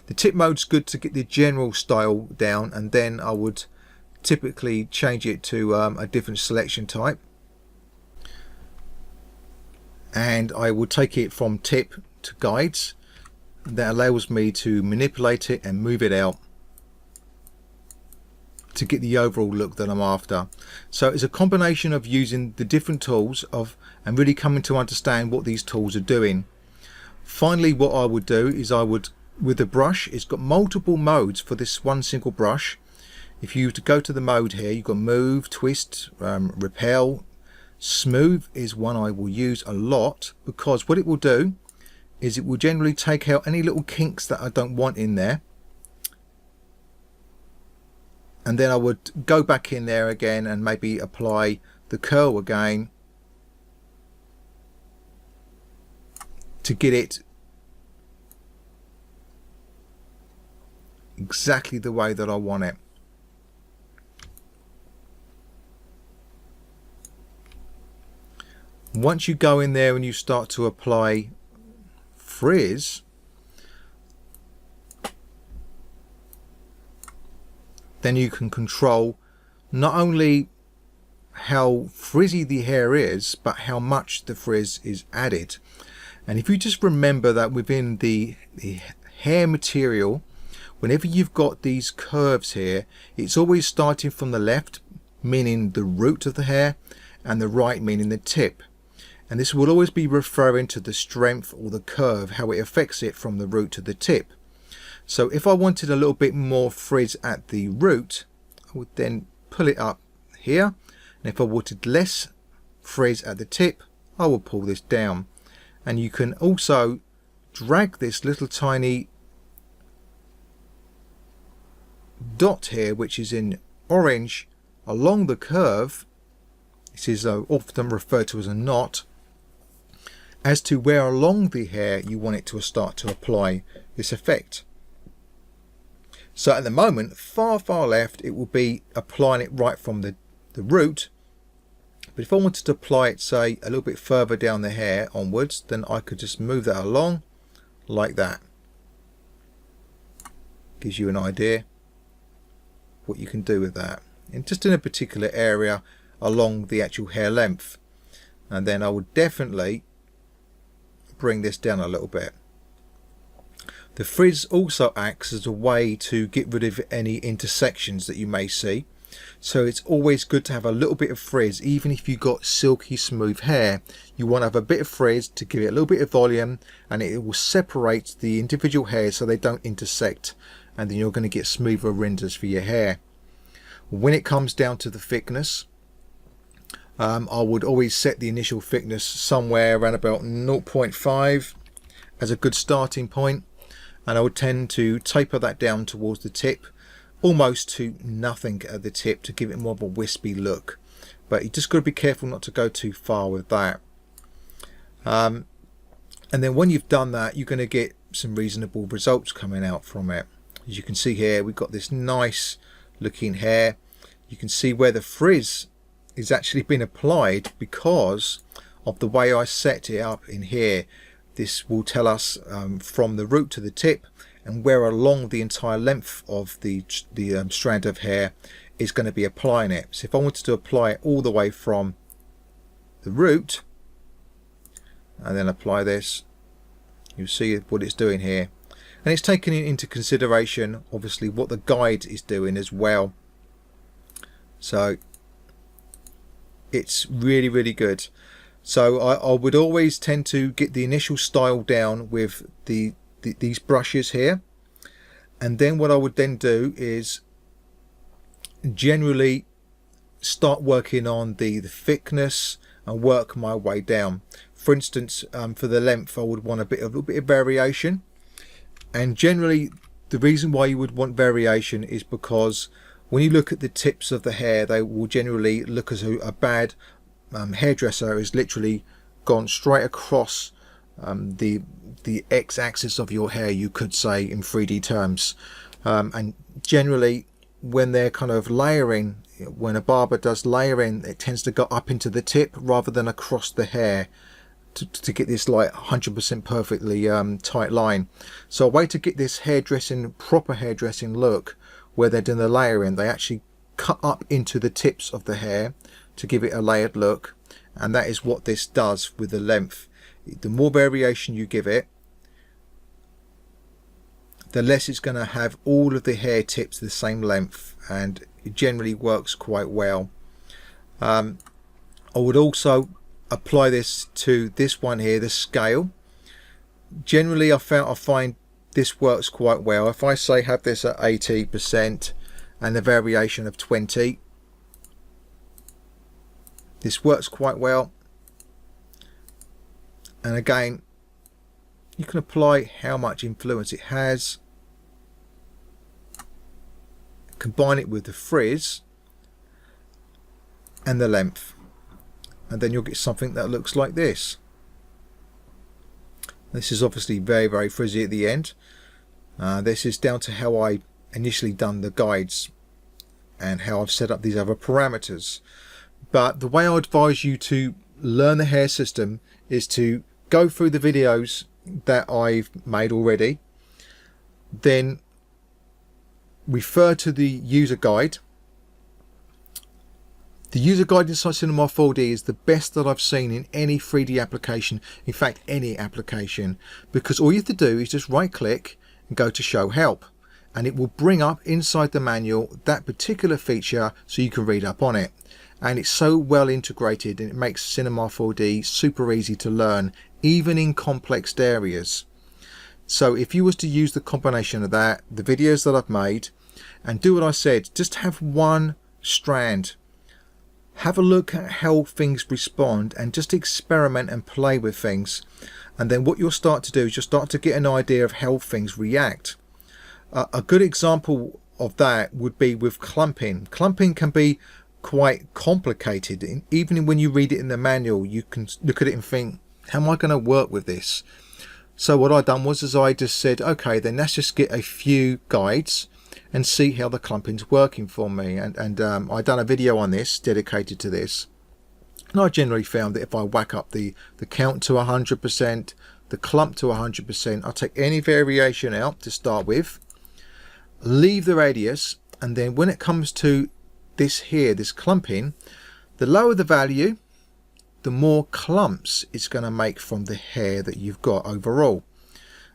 The tip mode's good to get the general style down, and then I would typically change it to a different selection type, and I will take it from tip to guides. That allows me to manipulate it and move it out to get the overall look that I'm after. So it's a combination of using the different tools and really coming to understand what these tools are doing. Finally, what I would do is with the brush, it's got multiple modes for this one single brush. If you were to go to the mode here, you've got move, twist, repel. Smooth is one I will use a lot, because what it will do is it will generally take out any little kinks that I don't want in there. And then I would go back in there again and maybe apply the curl again to get it exactly the way that I want it. Once you go in there and you start to apply frizz, then you can control not only how frizzy the hair is, but how much the frizz is added. And if you just remember that within the hair material, whenever you've got these curves here, it's always starting from the left, meaning the root of the hair, and the right, meaning the tip. And this will always be referring to the strength or the curve, how it affects it from the root to the tip. So if I wanted a little bit more frizz at the root, I would then pull it up here. And if I wanted less frizz at the tip, I will pull this down. And you can also drag this little tiny dot here, which is in orange, along the curve. This is often referred to as a knot, as to where along the hair you want it to start to apply this effect. So at the moment, far left, it will be applying it right from the root. But if I wanted to apply it, say, a little bit further down the hair onwards, then I could just move that along like that. Gives you an idea what you can do with that. And just in a particular area along the actual hair length. And then I would definitely bring this down a little bit. The frizz also acts as a way to get rid of any intersections that you may see. So it's always good to have a little bit of frizz. Even if you've got silky smooth hair, you want to have a bit of frizz to give it a little bit of volume, and it will separate the individual hairs so they don't intersect, and then you're going to get smoother renders for your hair. When it comes down to the thickness, I would always set the initial thickness somewhere around about 0.5 as a good starting point, and I would tend to taper that down towards the tip, almost to nothing at the tip, to give it more of a wispy look. But you just got to be careful not to go too far with that. And then when you've done that, you're going to get some reasonable results coming out from it. As you can see here, we've got this nice looking hair. You can see where the frizz is actually been applied because of the way I set it up in here. This will tell us from the root to the tip, and where along the entire length of the strand of hair is going to be applying it. So if I wanted to apply it all the way from the root and then apply this, you'll see what it's doing here. And it's taking into consideration obviously what the guide is doing as well. So it's really good. So I would always tend to get the initial style down with these brushes here, and then what I would then do is generally start working on the thickness and work my way down. For instance, for the length, I would want a little bit of variation, and generally the reason why you would want variation is because when you look at the tips of the hair, they will generally look as a bad hairdresser has literally gone straight across the x-axis of your hair, you could say, in 3D terms. And generally when they're kind of layering, when a barber does layering, it tends to go up into the tip rather than across the hair to get this like 100% perfectly tight line. So a way to get this hairdressing, proper hairdressing look where they're doing the layering, they actually cut up into the tips of the hair to give it a layered look, and that is what this does with the length. The more variation you give it, the less it's going to have all of the hair tips the same length, and it generally works quite well. I would also apply this to this one here, the scale. Generally I find this works quite well. If I say have this at 80% and the variation of 20, this works quite well. And again, you can apply how much influence it has, combine it with the frizz and the length, and then you'll get something that looks like this. This is obviously very, very frizzy at the end. This is down to how I initially done the guides and how I've set up these other parameters. But the way I advise you to learn the hair system is to go through the videos that I've made already, then refer to the user guide. The user guide inside Cinema 4D is the best that I've seen in any 3D application, in fact any application, because all you have to do is just right click and go to show help, and it will bring up inside the manual that particular feature so you can read up on it. And it's so well integrated, and it makes Cinema 4D super easy to learn, even in complex areas. So if you was to use the combination of that, the videos that I've made, and do what I said, just have one strand, have a look at how things respond, and just experiment and play with things, and then what you'll start to do is you'll start to get an idea of how things react. A good example of that would be with clumping. Clumping can be quite complicated, and even when you read it in the manual you can look at it and think, how am I going to work with this? So what I done was I just said, okay, then let's just get a few guides and see how the clumping's working for me, and I done a video on this dedicated to this, and I generally found that if I whack up the count to 100%, the clump to 100%, I'll take any variation out to start with, leave the radius, and then when it comes to this here, this clumping, the lower the value, the more clumps it's going to make from the hair that you've got overall.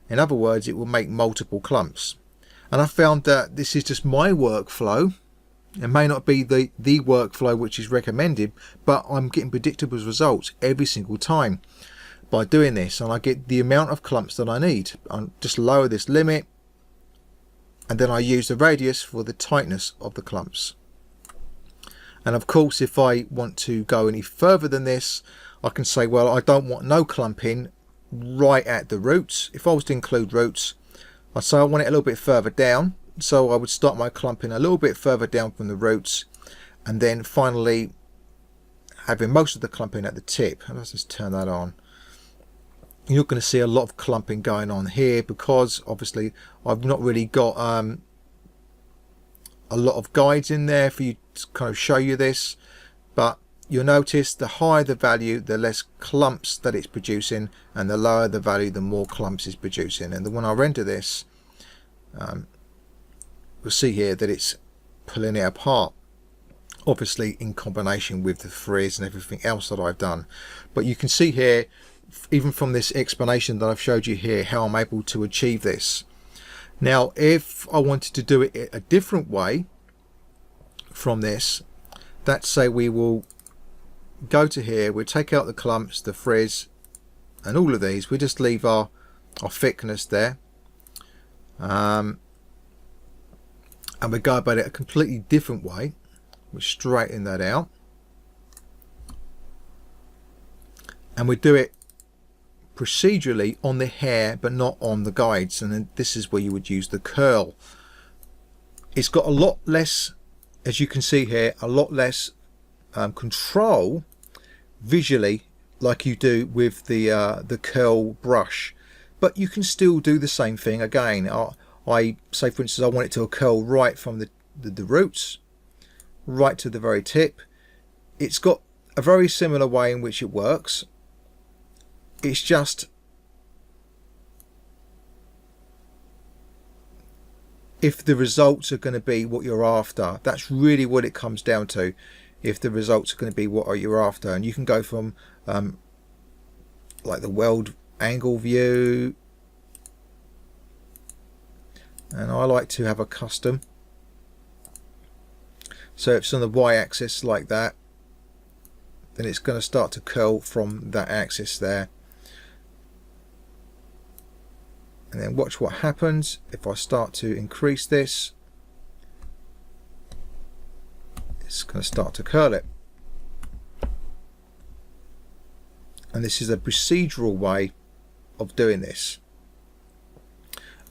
In other words, it will make multiple clumps. And I found that this is just my workflow. It may not be the workflow which is recommended, but I'm getting predictable results every single time by doing this, and I get the amount of clumps that I need. I just lower this limit, and then I use the radius for the tightness of the clumps. And of course, if I want to go any further than this, I can say, well, I don't want no clumping right at the roots. If I was to include roots, I'd say I want it a little bit further down, so I would start my clumping a little bit further down from the roots, and then finally having most of the clumping at the tip. And let's just turn that on. You're going to see a lot of clumping going on here, because obviously I've not really got a lot of guides in there for you to kind of show you this, but you'll notice the higher the value, the less clumps that it's producing, and the lower the value, the more clumps it's producing. And when I render this, we'll see here that it's pulling it apart, obviously in combination with the frizz and everything else that I've done. But you can see here, even from this explanation that I've showed you here, how I'm able to achieve this. Now if I wanted to do it a different way from this, let's say we will go to here, we'll take out the clumps, the frizz and all of these, we just leave our thickness there, and we go about it a completely different way. We straighten that out, and we do it procedurally on the hair but not on the guides. And then this is where you would use the curl. It's got a lot less, as you can see here, a lot less control visually like you do with the curl brush, but you can still do the same thing. Again, I say for instance I want it to curl right from the roots right to the very tip. It's got a very similar way in which it works. It's just if the results are going to be what you're after. That's really what it comes down to, if the results are going to be what you're after. And you can go from like the world angle view, and I like to have a custom, so if it's on the y-axis like that, then it's going to start to curl from that axis there. And then watch what happens if I start to increase this. It's going to start to curl it. And this is a procedural way of doing this.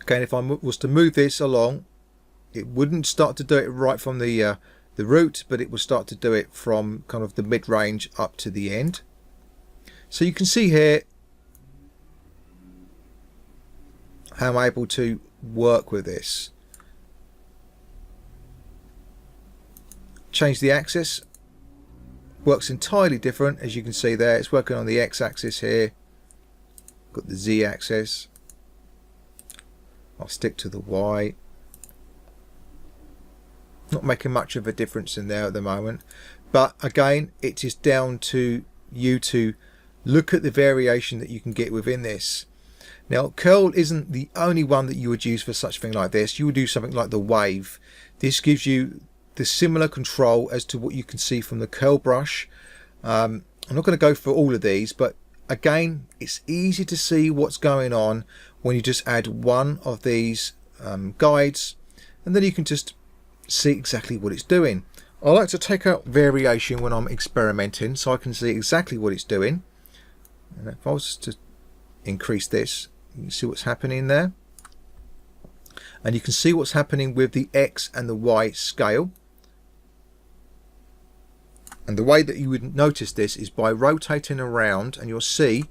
Again, if I was to move this along, it wouldn't start to do it right from the root, but it will start to do it from kind of the mid-range up to the end. So you can see here how I'm able to work with this. Change the axis, works entirely different. As you can see there, it's working on the x-axis here, got the z-axis. I'll stick to the y. Not making much of a difference in there at the moment, but again, it is down to you to look at the variation that you can get within this. Now, curl isn't the only one that you would use for such a thing like this. You would do something like the wave. This gives you the similar control as to what you can see from the curl brush. I'm not going to go for all of these, but again, it's easy to see what's going on when you just add one of these guides, and then you can just see exactly what it's doing. I like to take out variation when I'm experimenting, so I can see exactly what it's doing. And if I was to increase this, you can see what's happening there, and you can see what's happening with the X and the Y scale. And the way that you would notice this is by rotating around, and you'll see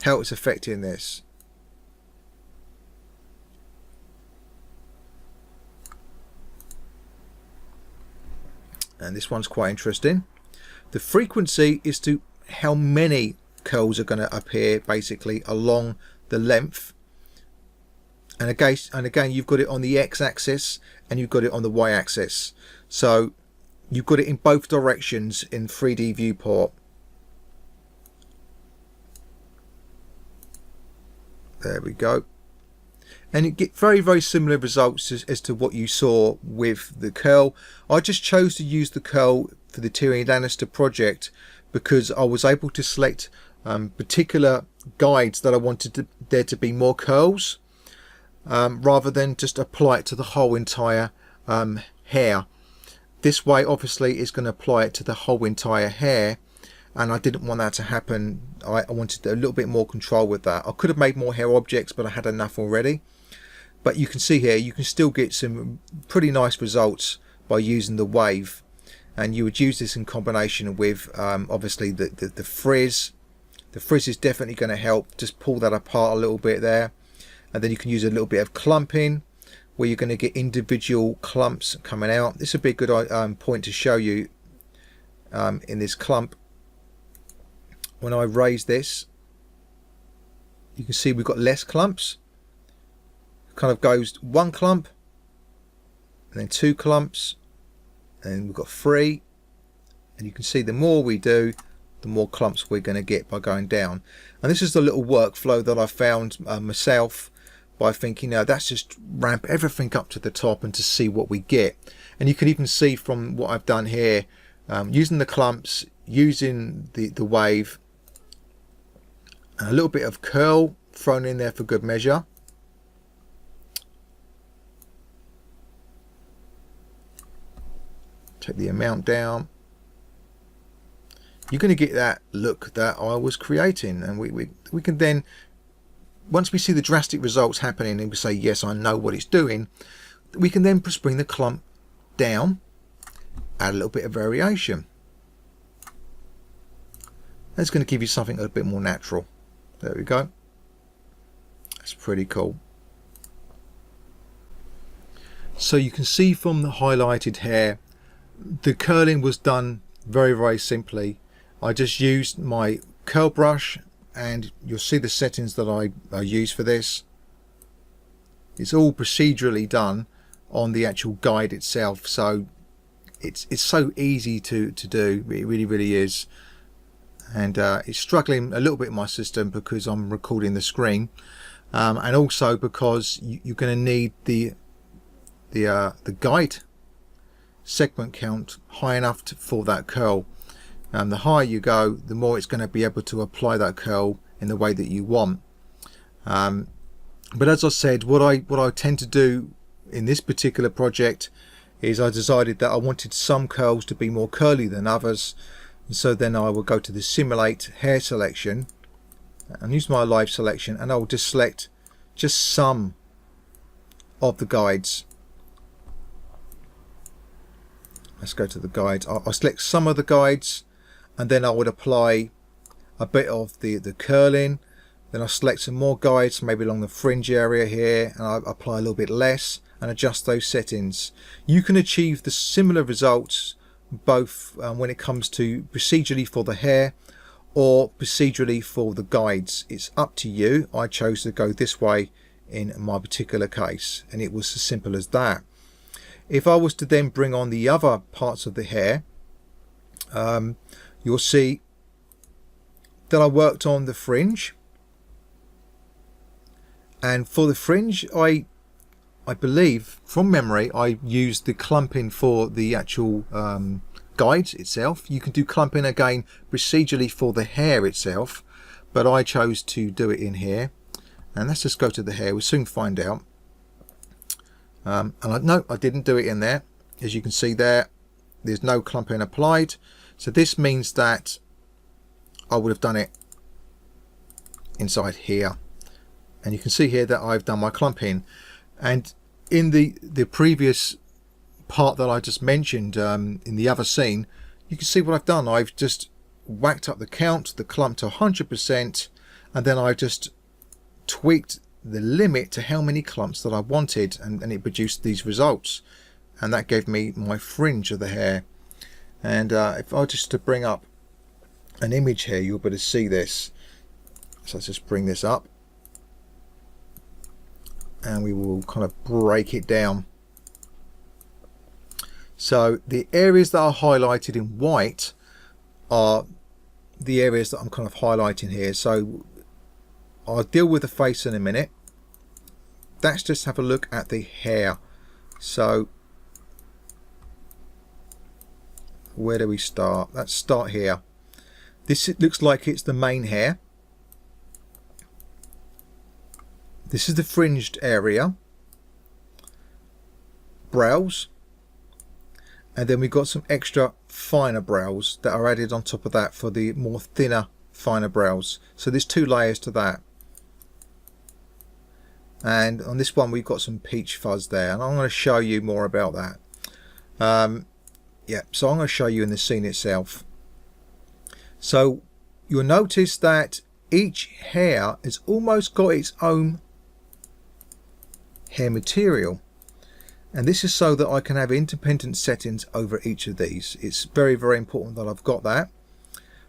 how it's affecting this. And this one's quite interesting. The frequency is to how many curls are going to appear basically along the length. And again, you've got it on the x-axis and you've got it on the y-axis. So you've got it in both directions in 3D viewport. There we go. And you get very, very similar results as to what you saw with the curl. I just chose to use the curl for the Tyrion Lannister project because I was able to select particular guides that I wanted there to be more curls, rather than just apply it to the whole entire hair. This way, obviously, is going to apply it to the whole entire hair, and I didn't want that to happen. I wanted a little bit more control with that. I could have made more hair objects, but I had enough already. But you can see here, you can still get some pretty nice results by using the wave. And you would use this in combination with, obviously, the frizz. The frizz is definitely going to help. Just pull that apart a little bit there. And then you can use a little bit of clumping, where you're going to get individual clumps coming out. This would be a good point to show you in this clump. When I raise this, you can see we've got less clumps. Kind of goes one clump, and then two clumps, and we've got three. And you can see the more we do, the more clumps we're going to get by going down. And this is the little workflow that I found myself by thinking, now that's just ramp everything up to the top and to see what we get. And you can even see from what I've done here, using the clumps, using the wave, and a little bit of curl thrown in there for good measure. Take the amount down. You're going to get that look that I was creating, and we can then, once we see the drastic results happening and we say, yes, I know what it's doing, we can then just bring the clump down, add a little bit of variation. That's going to give you something a bit more natural. There we go. That's pretty cool. So you can see from the highlighted hair, the curling was done very, very simply. I just used my curl brush, and you'll see the settings that I use for this. It's all procedurally done on the actual guide itself, so it's so easy to do. It really is. And it's struggling a little bit in my system because I'm recording the screen, and also because you're going to need the guide segment count high enough for that curl. And the higher you go, the more it's going to be able to apply that curl in the way that you want. But as I said, what I tend to do in this particular project is I decided that I wanted some curls to be more curly than others, and so then I will go to the simulate hair selection and use my live selection, and I'll just select just some of the guides. Let's go to the guides. I'll select some of the guides, and then I would apply a bit of the curling. Then I'll select some more guides, maybe along the fringe area here, and I'll apply a little bit less and adjust those settings. You can achieve the similar results both when it comes to procedurally for the hair or procedurally for the guides. It's up to you. I chose to go this way in my particular case, and it was as simple as that. If I was to then bring on the other parts of the hair, you'll see that I worked on the fringe, and for the fringe I believe from memory I used the clumping for the actual guides itself. You can do clumping again procedurally for the hair itself, but I chose to do it in here. And let's just go to the hair, we'll soon find out. No, I didn't do it in there. As you can see there, there's no clumping applied, so this means that I would have done it inside here. And you can see here that I've done my clumping, and in the previous part that I just mentioned, in the other scene, you can see what I've done. I've just whacked up the count, the clump to 100%, and then I've just tweaked the limit to how many clumps that I wanted, and it produced these results, and that gave me my fringe of the hair. And if I just to bring up an image here, you'll be able to see this. So let's just bring this up, and we will kind of break it down. So the areas that are highlighted in white are the areas that I'm kind of highlighting here. So I'll deal with the face in a minute. Let's just have a look at the hair. So where do we start? Let's start here. This looks like it's the main hair. This is the fringed area, brows, and then we've got some extra finer brows that are added on top of that for the more thinner, finer brows. So there's two layers to that. And on this one we've got some peach fuzz there, and I'm going to show you more about that. Yeah, so I'm going to show you in the scene itself. So you'll notice that each hair has almost got its own hair material, and this is so that I can have independent settings over each of these. It's very important that I've got that.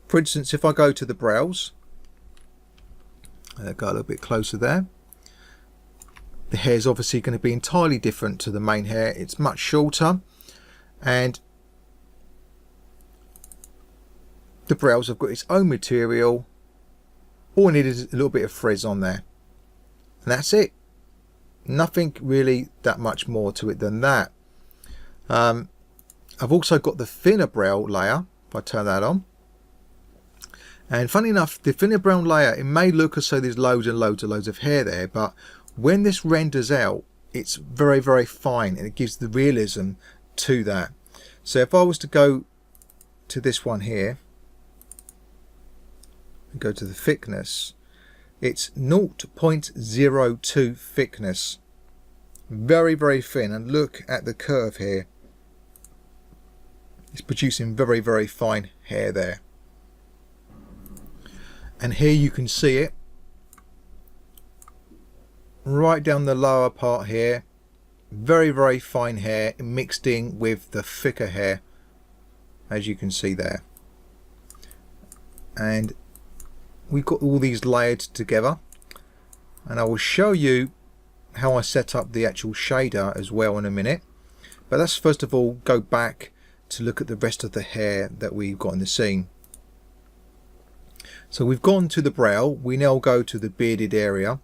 For instance, if I go to the brows, go a little bit closer there, the hair is obviously going to be entirely different to the main hair. It's much shorter, and the brows have got its own material. All I need is a little bit of frizz on there, and that's it. Nothing really that much more to it than that. I've also got the thinner brow layer. If I turn that on, and funny enough, the thinner brow layer, it may look as though there's loads and loads of hair there, but when this renders out, it's very fine, and it gives the realism to that. So if I was to go to this one here and go to the thickness, it's 0.02 thickness, very thin, and look at the curve here. It's producing very fine hair there, and here you can see it right down the lower part here. Very fine hair mixed in with the thicker hair, as you can see there. And we've got all these layered together, and I will show you how I set up the actual shader as well in a minute, but let's first of all go back to look at the rest of the hair that we've got in the scene. So we've gone to the brow, we now go to the bearded area,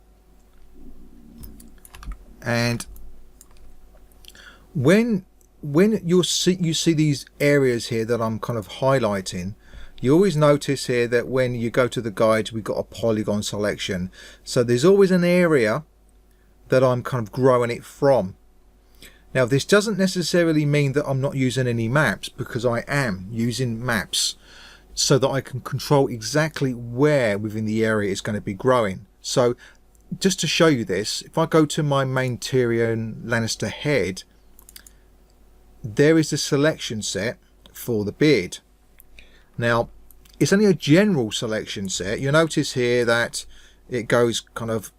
and when you see these areas here that I'm kind of highlighting, you always notice here that when you go to the guides, we've got a polygon selection. So there's always an area that I'm kind of growing it from. Now this doesn't necessarily mean that I'm not using any maps, because I am using maps so that I can control exactly where within the area it's going to be growing. So just to show you this, if I go to my main Tyrion Lannister head, there is the selection set for the beard. Now it's only a general selection set. You'll notice here that it goes kind of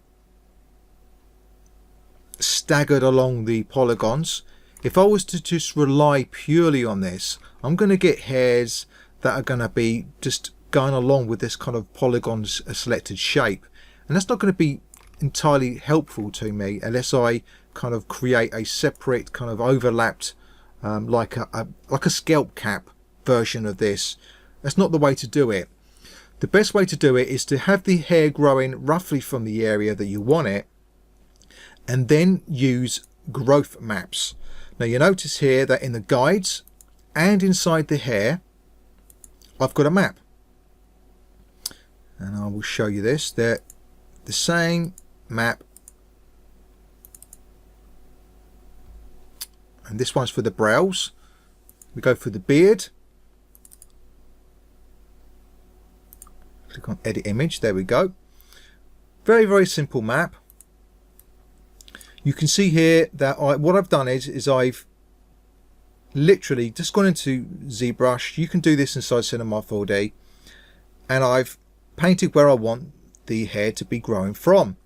staggered along the polygons. If I was to just rely purely on this, I'm going to get hairs that are going to be just going along with this kind of polygon selected shape, and that's not going to be entirely helpful to me unless I kind of create a separate kind of overlapped like a scalp cap version of this. That's not the way to do it. The best way to do it is to have the hair growing roughly from the area that you want it, and then use growth maps. Now you notice here that in the guides and inside the hair I've got a map, and I will show you this. They're the same map, and this one's for the brows. We go for the beard, click on edit image, there we go. Very simple map. You can see here that what I've done is I've literally just gone into ZBrush. You can do this inside Cinema 4D, and I've painted where I want the hair to be growing from.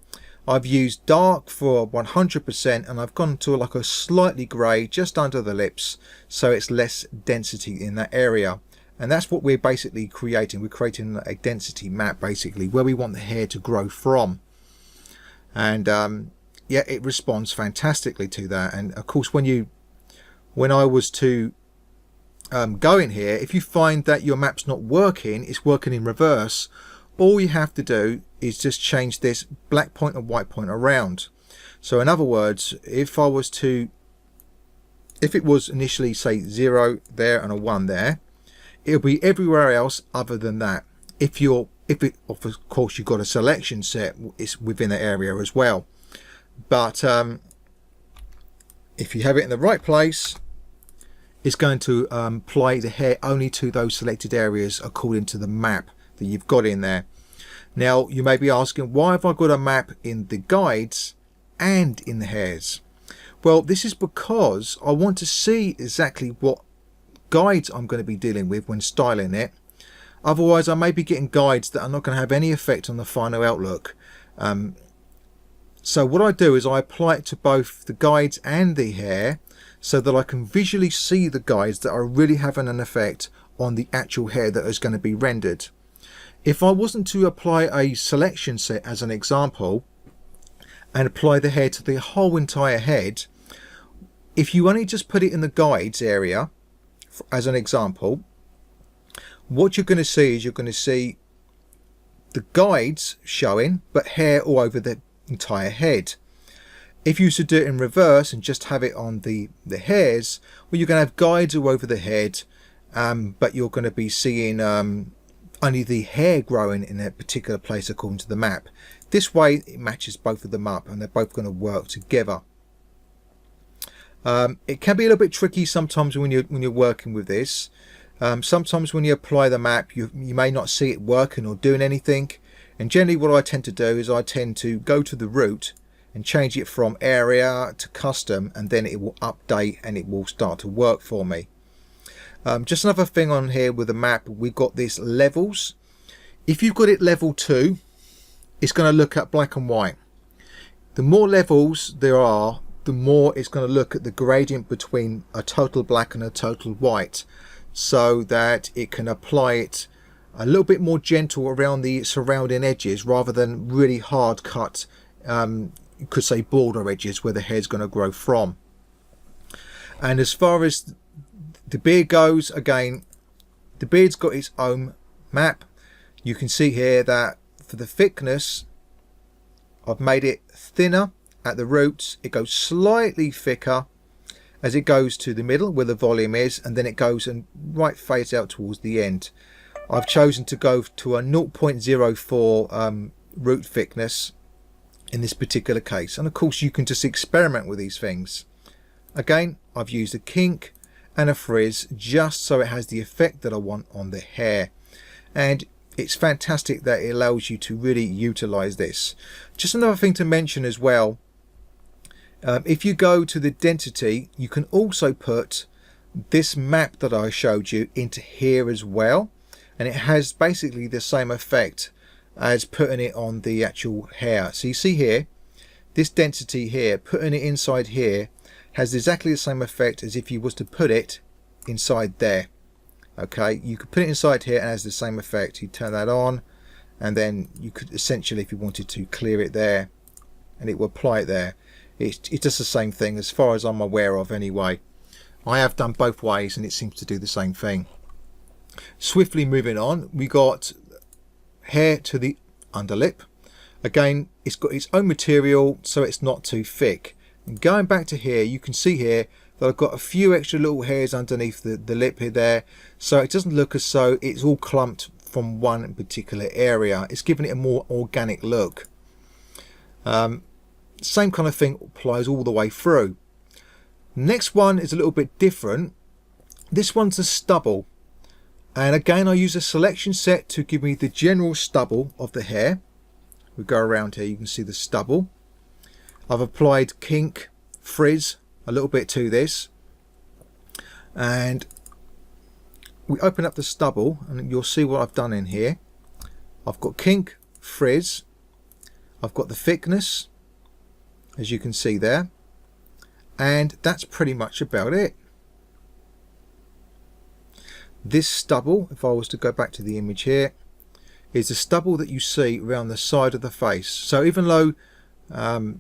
I've used dark for 100%, and I've gone to like a slightly grey just under the lips, so it's less density in that area. And that's what we're basically creating. We're creating a density map basically where we want the hair to grow from, and yeah, it responds fantastically to that. And of course, when I was to go in here, if you find that your map's not working, it's working in reverse, all you have to do is just change this black point and white point around. So in other words, if it was initially say 0 there and a 1 there, it'll be everywhere else other than that. Of course you've got a selection set, it's within the area as well. But if you have it in the right place, it's going to apply the hair only to those selected areas according to the map that you've got in there. Now you may be asking, why have I got a map in the guides and in the hairs? Well, this is because I want to see exactly what guides I'm going to be dealing with when styling it. Otherwise I may be getting guides that are not going to have any effect on the final outlook. So what I do is I apply it to both the guides and the hair, so that I can visually see the guides that are really having an effect on the actual hair that is going to be rendered. If I wasn't to apply a selection set as an example and apply the hair to the whole entire head, if you only just put it in the guides area as an example, what you're going to see is you're going to see the guides showing but hair all over the entire head. If you used to do it in reverse and just have it on the hairs, well, you're going to have guides all over the head, but you're going to be seeing only the hair growing in a particular place according to the map. This way it matches both of them up and they're both going to work together. It can be a little bit tricky sometimes when you're working with this. Sometimes when you apply the map, you may not see it working or doing anything, and generally what I tend to do is I tend to go to the root and change it from area to custom, and then it will update and it will start to work for me. Just another thing on here with the map, we've got these levels. If you've got it level 2, it's going to look at black and white. The more levels there are, the more it's going to look at the gradient between a total black and a total white, so that it can apply it a little bit more gentle around the surrounding edges rather than really hard cut you could say border edges where the hair's going to grow from. And as far as the beard goes, again, the beard's got its own map. You can see here that for the thickness, I've made it thinner at the roots. It goes slightly thicker as it goes to the middle where the volume is, and then it goes and right fades out towards the end. I've chosen to go to a 0.04 root thickness in this particular case, and of course you can just experiment with these things. Again, I've used a kink and a frizz just so it has the effect that I want on the hair, and it's fantastic that it allows you to really utilize this. Just another thing to mention as well, if you go to the density, you can also put this map that I showed you into here as well, and it has basically the same effect as putting it on the actual hair. So you see here, this density here, putting it inside here has exactly the same effect as if you was to put it inside there. Okay, you could put it inside here and it has the same effect. You turn that on, and then you could essentially, if you wanted to, clear it there and it will apply it there. It's just the same thing as far as I'm aware of anyway. I have done both ways and it seems to do the same thing. Swiftly moving on, we got hair to the underlip. Again, it's got its own material, so it's not too thick. And going back to here, you can see here that I've got a few extra little hairs underneath the lip here there, so it doesn't look as though it's all clumped from one particular area. It's giving it a more organic look. Same kind of thing applies all the way through. Next one is a little bit different. This one's a stubble, and again I use a selection set to give me the general stubble of the hair. We go around here, you can see the stubble. I've applied kink, frizz a little bit to this, and we open up the stubble and you'll see what I've done in here. I've got kink, frizz, I've got the thickness as you can see there, and that's pretty much about it. This stubble, if I was to go back to the image here, is the stubble that you see around the side of the face. So even though Tyrion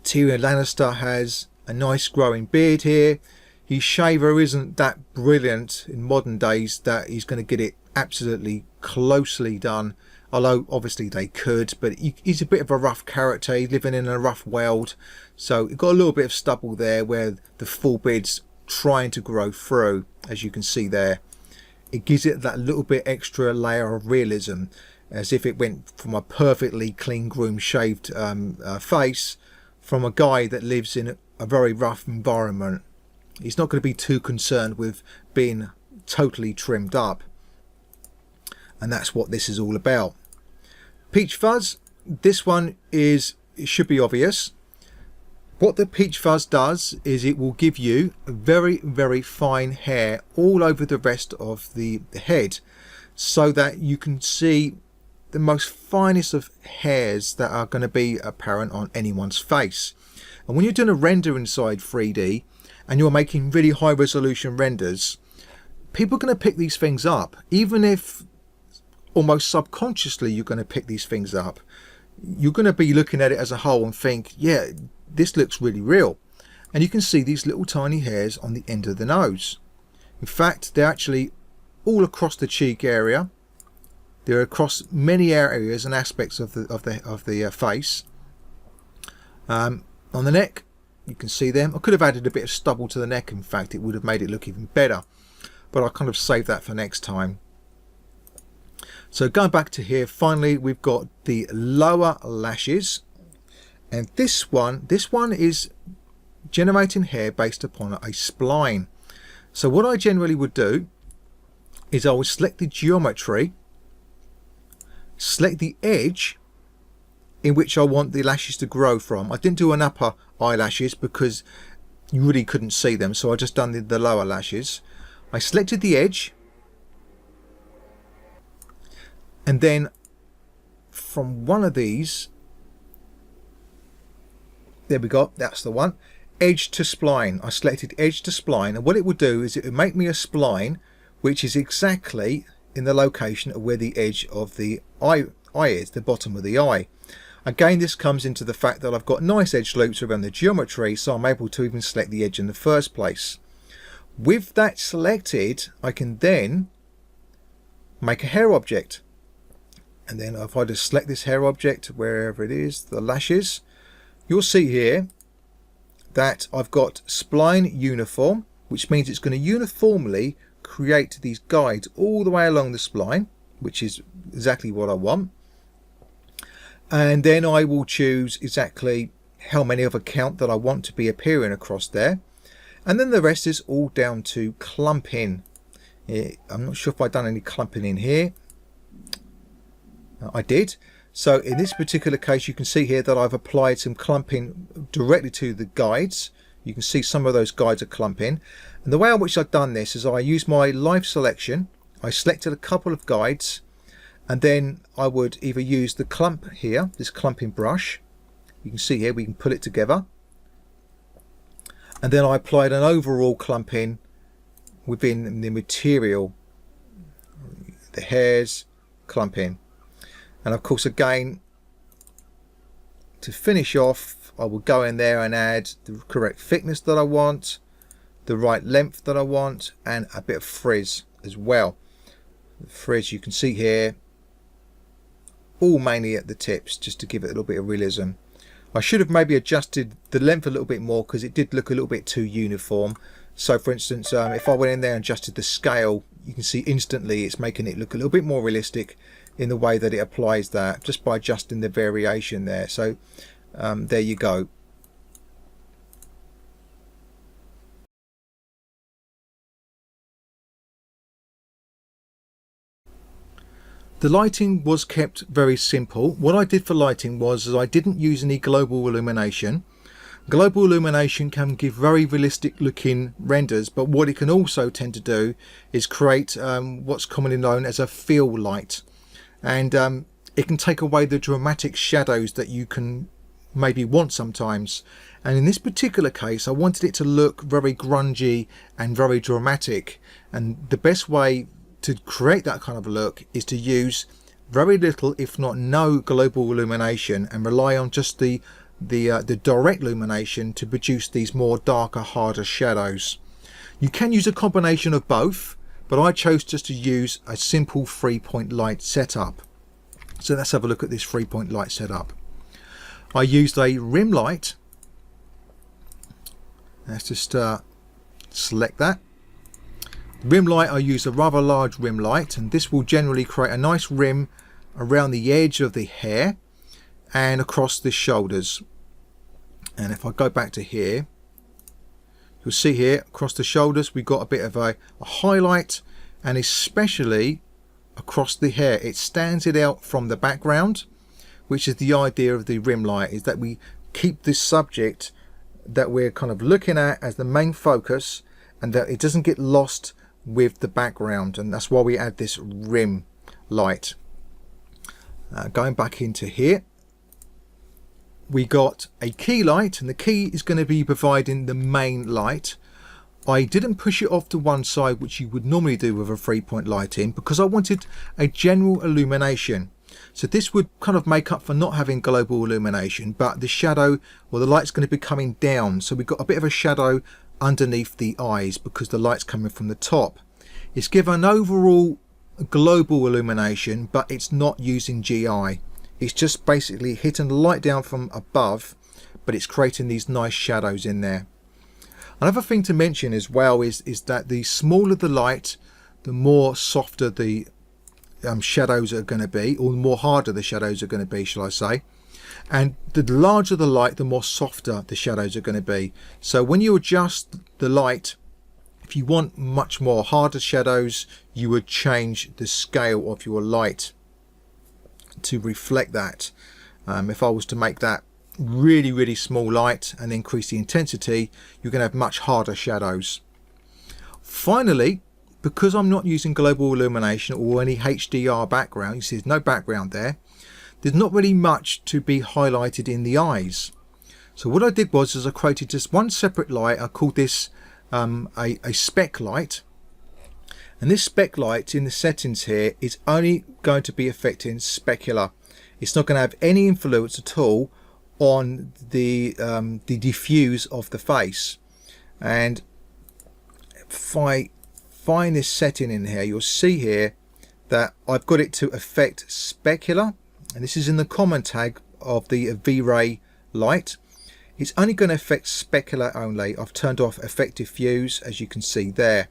Lannister has a nice growing beard here, his shaver isn't that brilliant in modern days that he's going to get it absolutely closely done, although obviously they could, but he's a bit of a rough character. He's living in a rough world, so you've got a little bit of stubble there where the full beard's trying to grow through, as you can see there. It gives it that little bit extra layer of realism, as if it went from a perfectly clean groomed shaved face from a guy that lives in a very rough environment. He's not going to be too concerned with being totally trimmed up, and that's what this is all about. Peach fuzz, this one is, it should be obvious. What the peach fuzz does is it will give you very, very fine hair all over the rest of the head, so that you can see the most finest of hairs that are going to be apparent on anyone's face. And when you're doing a render inside 3D and you're making really high resolution renders, people are going to pick these things up, even if almost subconsciously you're going to pick these things up. You're going to be looking at it as a whole and think, yeah, this looks really real. And you can see these little tiny hairs on the end of the nose. In fact, they're actually all across the cheek area. They're across many areas and aspects of the face. On the neck, you can see them. I could have added a bit of stubble to the neck. In fact, it would have made it look even better, but I'll kind of save that for next time. So going back to here, finally we've got the lower lashes, and this one is generating hair based upon a spline. So what I generally would do is I would select the geometry, select the edge in which I want the lashes to grow from. I didn't do an upper eyelashes because you really couldn't see them, so I just done the lower lashes. I selected the edge, and then from one of these, there we go, that's the one, edge to spline. I selected edge to spline, and what it would do is it would make me a spline which is exactly in the location of where the edge of the eye is, the bottom of the eye. Again, this comes into the fact that I've got nice edge loops around the geometry, so I'm able to even select the edge in the first place. With that selected, I can then make a hair object. And then if I just select this hair object, wherever it is, the lashes, you'll see here that I've got spline uniform, which means it's going to uniformly create these guides all the way along the spline, which is exactly what I want. And then I will choose exactly how many of a count that I want to be appearing across there. And then the rest is all down to clumping. I'm not sure if I've done any clumping in here. I did. So in this particular case, you can see here that I've applied some clumping directly to the guides. You can see some of those guides are clumping. And the way in which I've done this is I used my live selection. I selected a couple of guides, and then I would either use the clump here, this clumping brush. You can see here we can pull it together. And then I applied an overall clumping within the material, the hairs, clumping. And of course, again, to finish off, I will go in there and add the correct thickness that I want, the right length that I want, and a bit of frizz as well. The frizz you can see here, all mainly at the tips, just to give it a little bit of realism. I should have maybe adjusted the length a little bit more because it did look a little bit too uniform. So for instance, if I went in there and adjusted the scale, you can see instantly it's making it look a little bit more realistic in the way that it applies that, just by adjusting the variation there. So there you go. The lighting was kept very simple. What I did for lighting was I didn't use any global illumination. Global illumination can give very realistic looking renders, but what it can also tend to do is create what's commonly known as a feel light. And it can take away the dramatic shadows that you can maybe want sometimes. And in this particular case, I wanted it to look very grungy and very dramatic. And the best way to create that kind of look is to use very little, if not no, global illumination, and rely on just the direct illumination to produce these more darker, harder shadows. You can use a combination of both, but I chose just to use a simple 3-point light setup. So let's have a look at this 3-point light setup. I used a rim light. Let's just select that. Rim light, I use a rather large rim light, and this will generally create a nice rim around the edge of the hair and across the shoulders. And if I go back to here, you'll see here across the shoulders we've got a bit of a highlight, and especially across the hair it stands it out from the background, which is the idea of the rim light, is that we keep this subject that we're kind of looking at as the main focus, and that it doesn't get lost with the background, and that's why we add this rim light. Going back into here, we got a key light, and the key is going to be providing the main light. I didn't push it off to one side, which you would normally do with a 3-point lighting, because I wanted a general illumination. So this would kind of make up for not having global illumination, but the shadow or the light's going to be coming down, so we've got a bit of a shadow underneath the eyes because the light's coming from the top. It's given overall global illumination, but it's not using GI. It's just basically hitting the light down from above, but it's creating these nice shadows in there. Another thing to mention as well is that the smaller the light, the more softer the shadows are going to be, or the more harder the shadows are going to be, shall I say. And the larger the light, the more softer the shadows are going to be. So when you adjust the light, if you want much more harder shadows, you would change the scale of your light to reflect that. If I was to make that really small light and increase the intensity, you're going to have much harder shadows. Finally, because I'm not using global illumination or any HDR background, you see there's no background there, there's not really much to be highlighted in the eyes. So what I did was I created just one separate light. I called this a speck light, and this speck light in the settings here is only going to be affecting specular. It's not going to have any influence at all on the diffuse of the face. And if I find this setting in here, you'll see here that I've got it to affect specular, and this is in the common tag of the V-Ray light. It's only going to affect specular only. I've turned off effect diffuse, as you can see there.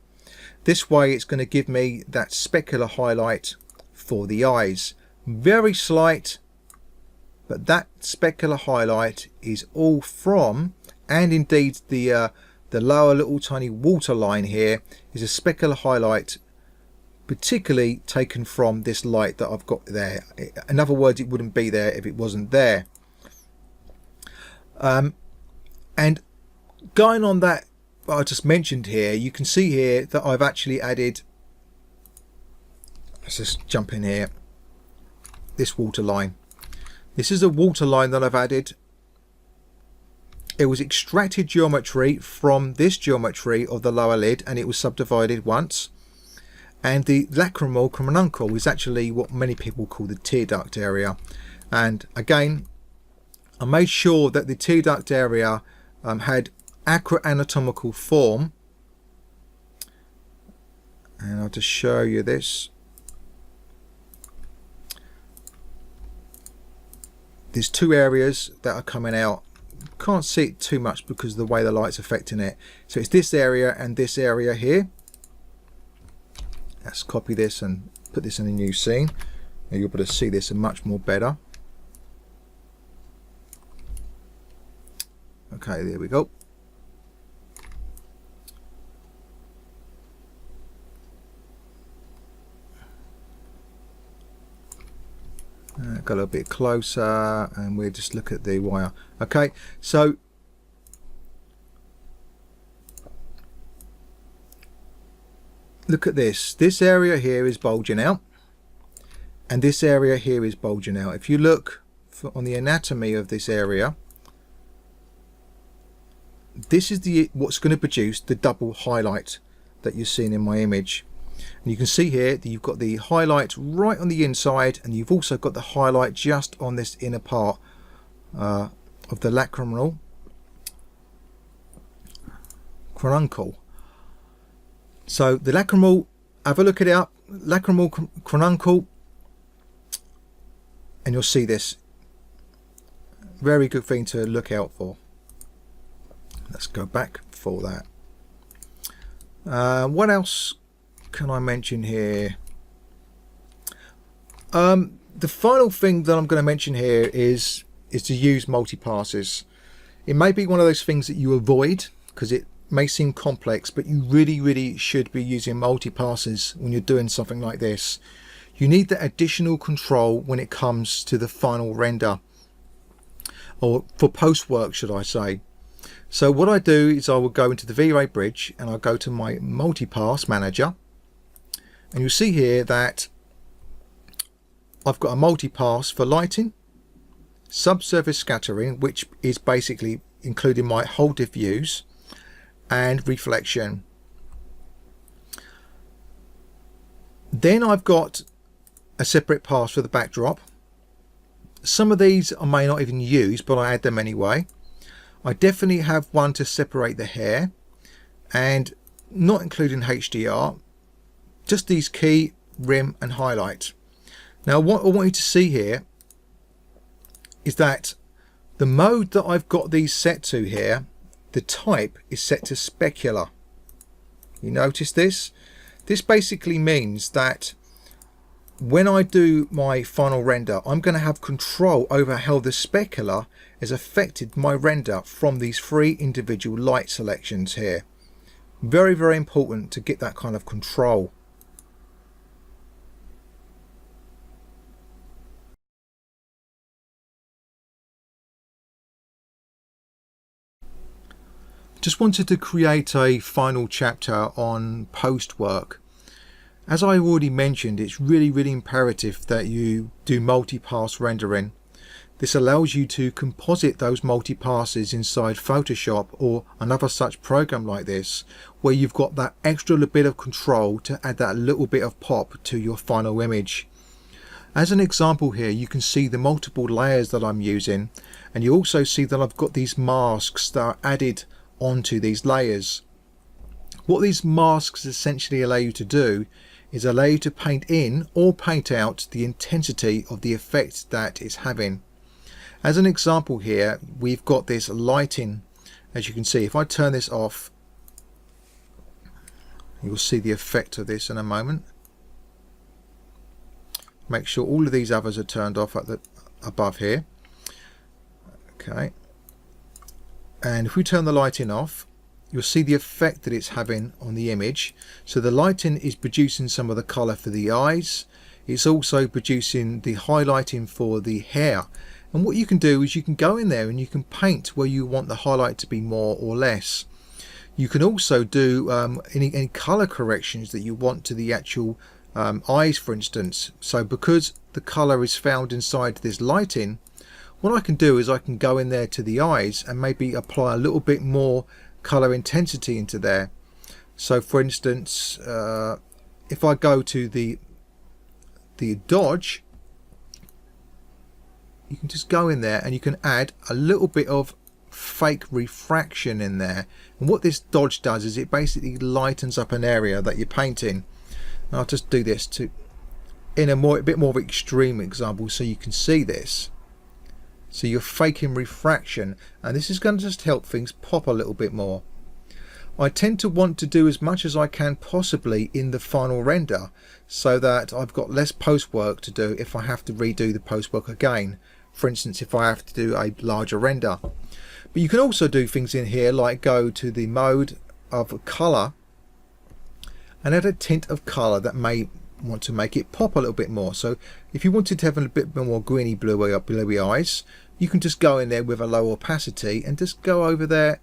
This way it's going to give me that specular highlight for the eyes. Very slight, but that specular highlight is all from, and indeed the lower little tiny water line here is a specular highlight, particularly taken from this light that I've got there. In other words, it wouldn't be there if it wasn't there. And going on that what I just mentioned here, you can see here that I've actually added, let's just jump in here, this water line. This is a water line that I've added. It was extracted geometry from this geometry of the lower lid, and it was subdivided once. And the lacrimal cranuncle is actually what many people call the tear duct area. And again, I made sure that the tear duct area had accurate anatomical form. And I'll just show you this. There's two areas that are coming out. Can't see it too much because of the way the light's affecting it. So it's this area and this area here. Let's copy this and put this in a new scene. Now you'll be able to see this much more better. Okay, there we go. Got a little bit closer, and we'll just look at the wire. Okay, so look at this. This area here is bulging out, and this area here is bulging out. If you look on the anatomy of this area, this is what's going to produce the double highlight that you're seeing in my image. And you can see here that you've got the highlight right on the inside, and you've also got the highlight just on this inner part of the lacrimal cranuncle. So the lacrimal, have a look at it up, lacrimal cranuncle, and you'll see this. Very good thing to look out for. Let's go back for that. What else can I mention here? The final thing that I'm going to mention here is to use multi-passes. It may be one of those things that you avoid because it may seem complex, but you really should be using multi-passes when you're doing something like this. You need that additional control when it comes to the final render, or for post work should I say. So what I do is I will go into the V-Ray bridge and I'll go to my multi-pass manager, and you'll see here that I've got a multi-pass for lighting, subsurface scattering, which is basically including my whole diffuse, and reflection. Then I've got a separate pass for the backdrop. Some of these I may not even use, but I add them anyway. I definitely have one to separate the hair, and not including HDR, just these key, rim and highlight. Now what I want you to see here is that the mode that I've got these set to here, the type is set to specular. You notice this? This basically means that when I do my final render, I'm going to have control over how the specular has affected my render from these three individual light selections here. Very important to get that kind of control. Just wanted to create a final chapter on post work. As I already mentioned, it's really imperative that you do multi-pass rendering. This allows you to composite those multi-passes inside Photoshop or another such program like this, where you've got that extra bit of control to add that little bit of pop to your final image. As an example here, you can see the multiple layers that I'm using, and you also see that I've got these masks that are added onto these layers. What these masks essentially allow you to do is allow you to paint in or paint out the intensity of the effect that it's having. As an example here, we've got this lighting. As you can see, if I turn this off, you'll see the effect of this in a moment. Make sure all of these others are turned off at the above here. Okay, and if we turn the lighting off, you'll see the effect that it's having on the image. So the lighting is producing some of the colour for the eyes. It's also producing the highlighting for the hair. And what you can do is you can go in there and you can paint where you want the highlight to be more or less. You can also do any colour corrections that you want to the actual eyes, for instance. So because the colour is found inside this lighting, what I can do is I can go in there to the eyes and maybe apply a little bit more colour intensity into there. So for instance, if I go to the dodge, you can just go in there and you can add a little bit of fake refraction in there. And what this dodge does is it basically lightens up an area that you're painting. And I'll just do this in a bit more of an extreme example so you can see this. So you're faking refraction, and this is going to just help things pop a little bit more. I tend to want to do as much as I can possibly in the final render so that I've got less post work to do if I have to redo the post work again. For instance, if I have to do a larger render. But you can also do things in here like go to the mode of colour and add a tint of colour that may want to make it pop a little bit more. So if you wanted to have a bit more greeny bluey eyes, you can just go in there with a low opacity and just go over there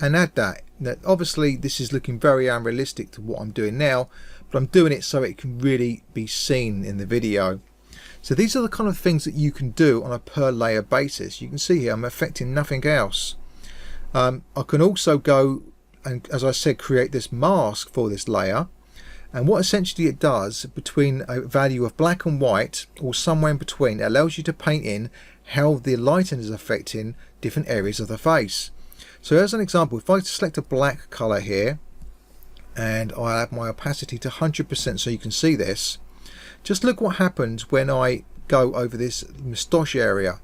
and add that. Now, obviously this is looking very unrealistic to what I'm doing now, but I'm doing it so it can really be seen in the video. So these are the kind of things that you can do on a per layer basis. You can see here I'm affecting nothing else. I can also go and, as I said, create this mask for this layer, and what essentially it does, between a value of black and white or somewhere in between, it allows you to paint in how the lighting is affecting different areas of the face. So as an example, if I select a black color here and I add my opacity to 100% so you can see this, just look what happens when I go over this moustache area.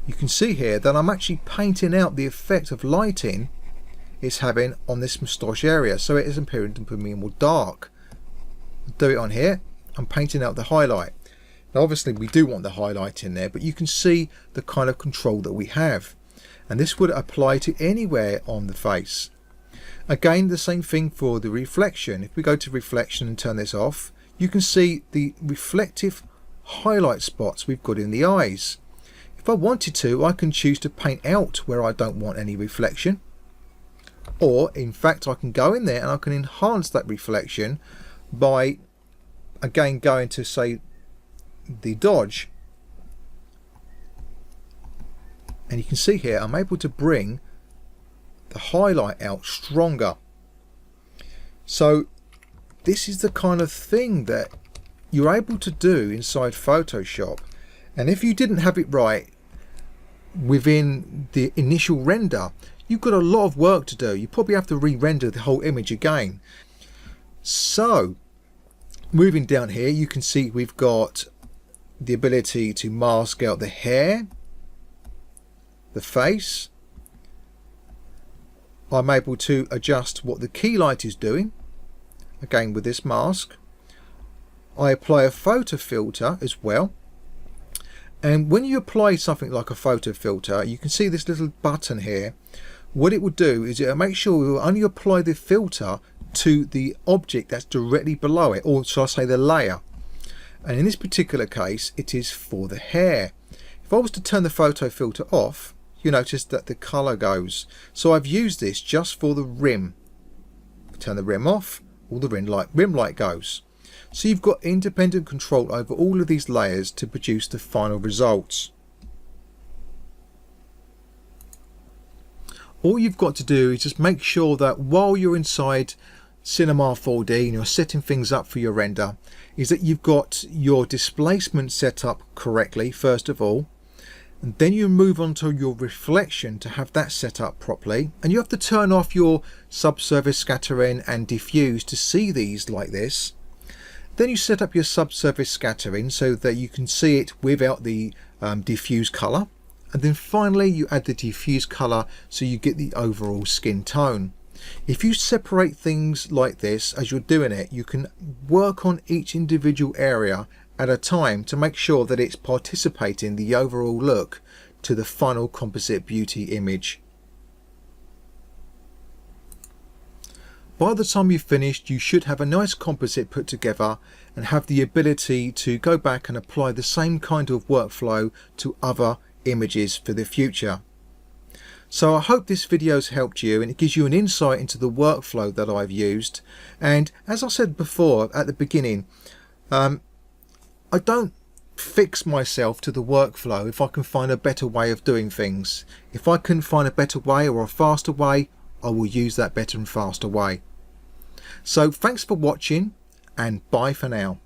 You can see here that I'm actually painting out the effect of lighting it's having on this moustache area, so it is appearing to be more dark. Do it on here, I'm painting out the highlight. Now obviously we do want the highlight in there, but you can see the kind of control that we have, and this would apply to anywhere on the face. Again, the same thing for the reflection. If we go to reflection and turn this off, you can see the reflective highlight spots we've got in the eyes. If I wanted to, I can choose to paint out where I don't want any reflection, or in fact I can go in there and I can enhance that reflection by again going to, say, the dodge, and you can see here I'm able to bring the highlight out stronger. So this is the kind of thing that you're able to do inside Photoshop, and if you didn't have it right within the initial render, you've got a lot of work to do. You probably have to re-render the whole image again. So moving down here, you can see we've got the ability to mask out the hair, the face. I'm able to adjust what the key light is doing, again with this mask. I apply a photo filter as well, and when you apply something like a photo filter, you can see this little button here. What it will do is it will make sure we will only apply the filter to the object that's directly below it, or shall I say the layer, and in this particular case it is for the hair. If I was to turn the photo filter off, you notice that the color goes. So I've used this just for the rim. Turn the rim off, all the rim light goes. So you've got independent control over all of these layers to produce the final results. All you've got to do is just make sure that while you're inside, Cinema 4D and you're setting things up for your render is that you've got your displacement set up correctly first of all, and then you move on to your reflection to have that set up properly, and you have to turn off your subsurface scattering and diffuse to see these like this. Then you set up your subsurface scattering so that you can see it without the diffuse colour, and then finally you add the diffuse colour so you get the overall skin tone. If you separate things like this as you're doing it, you can work on each individual area at a time to make sure that it's participating the overall look to the final composite beauty image. By the time you've finished, you should have a nice composite put together and have the ability to go back and apply the same kind of workflow to other images for the future. So I hope this video has helped you and it gives you an insight into the workflow that I've used. And as I said before at the beginning, I don't fix myself to the workflow if I can find a better way of doing things. If I can find a better way or a faster way, I will use that better and faster way. So thanks for watching and bye for now.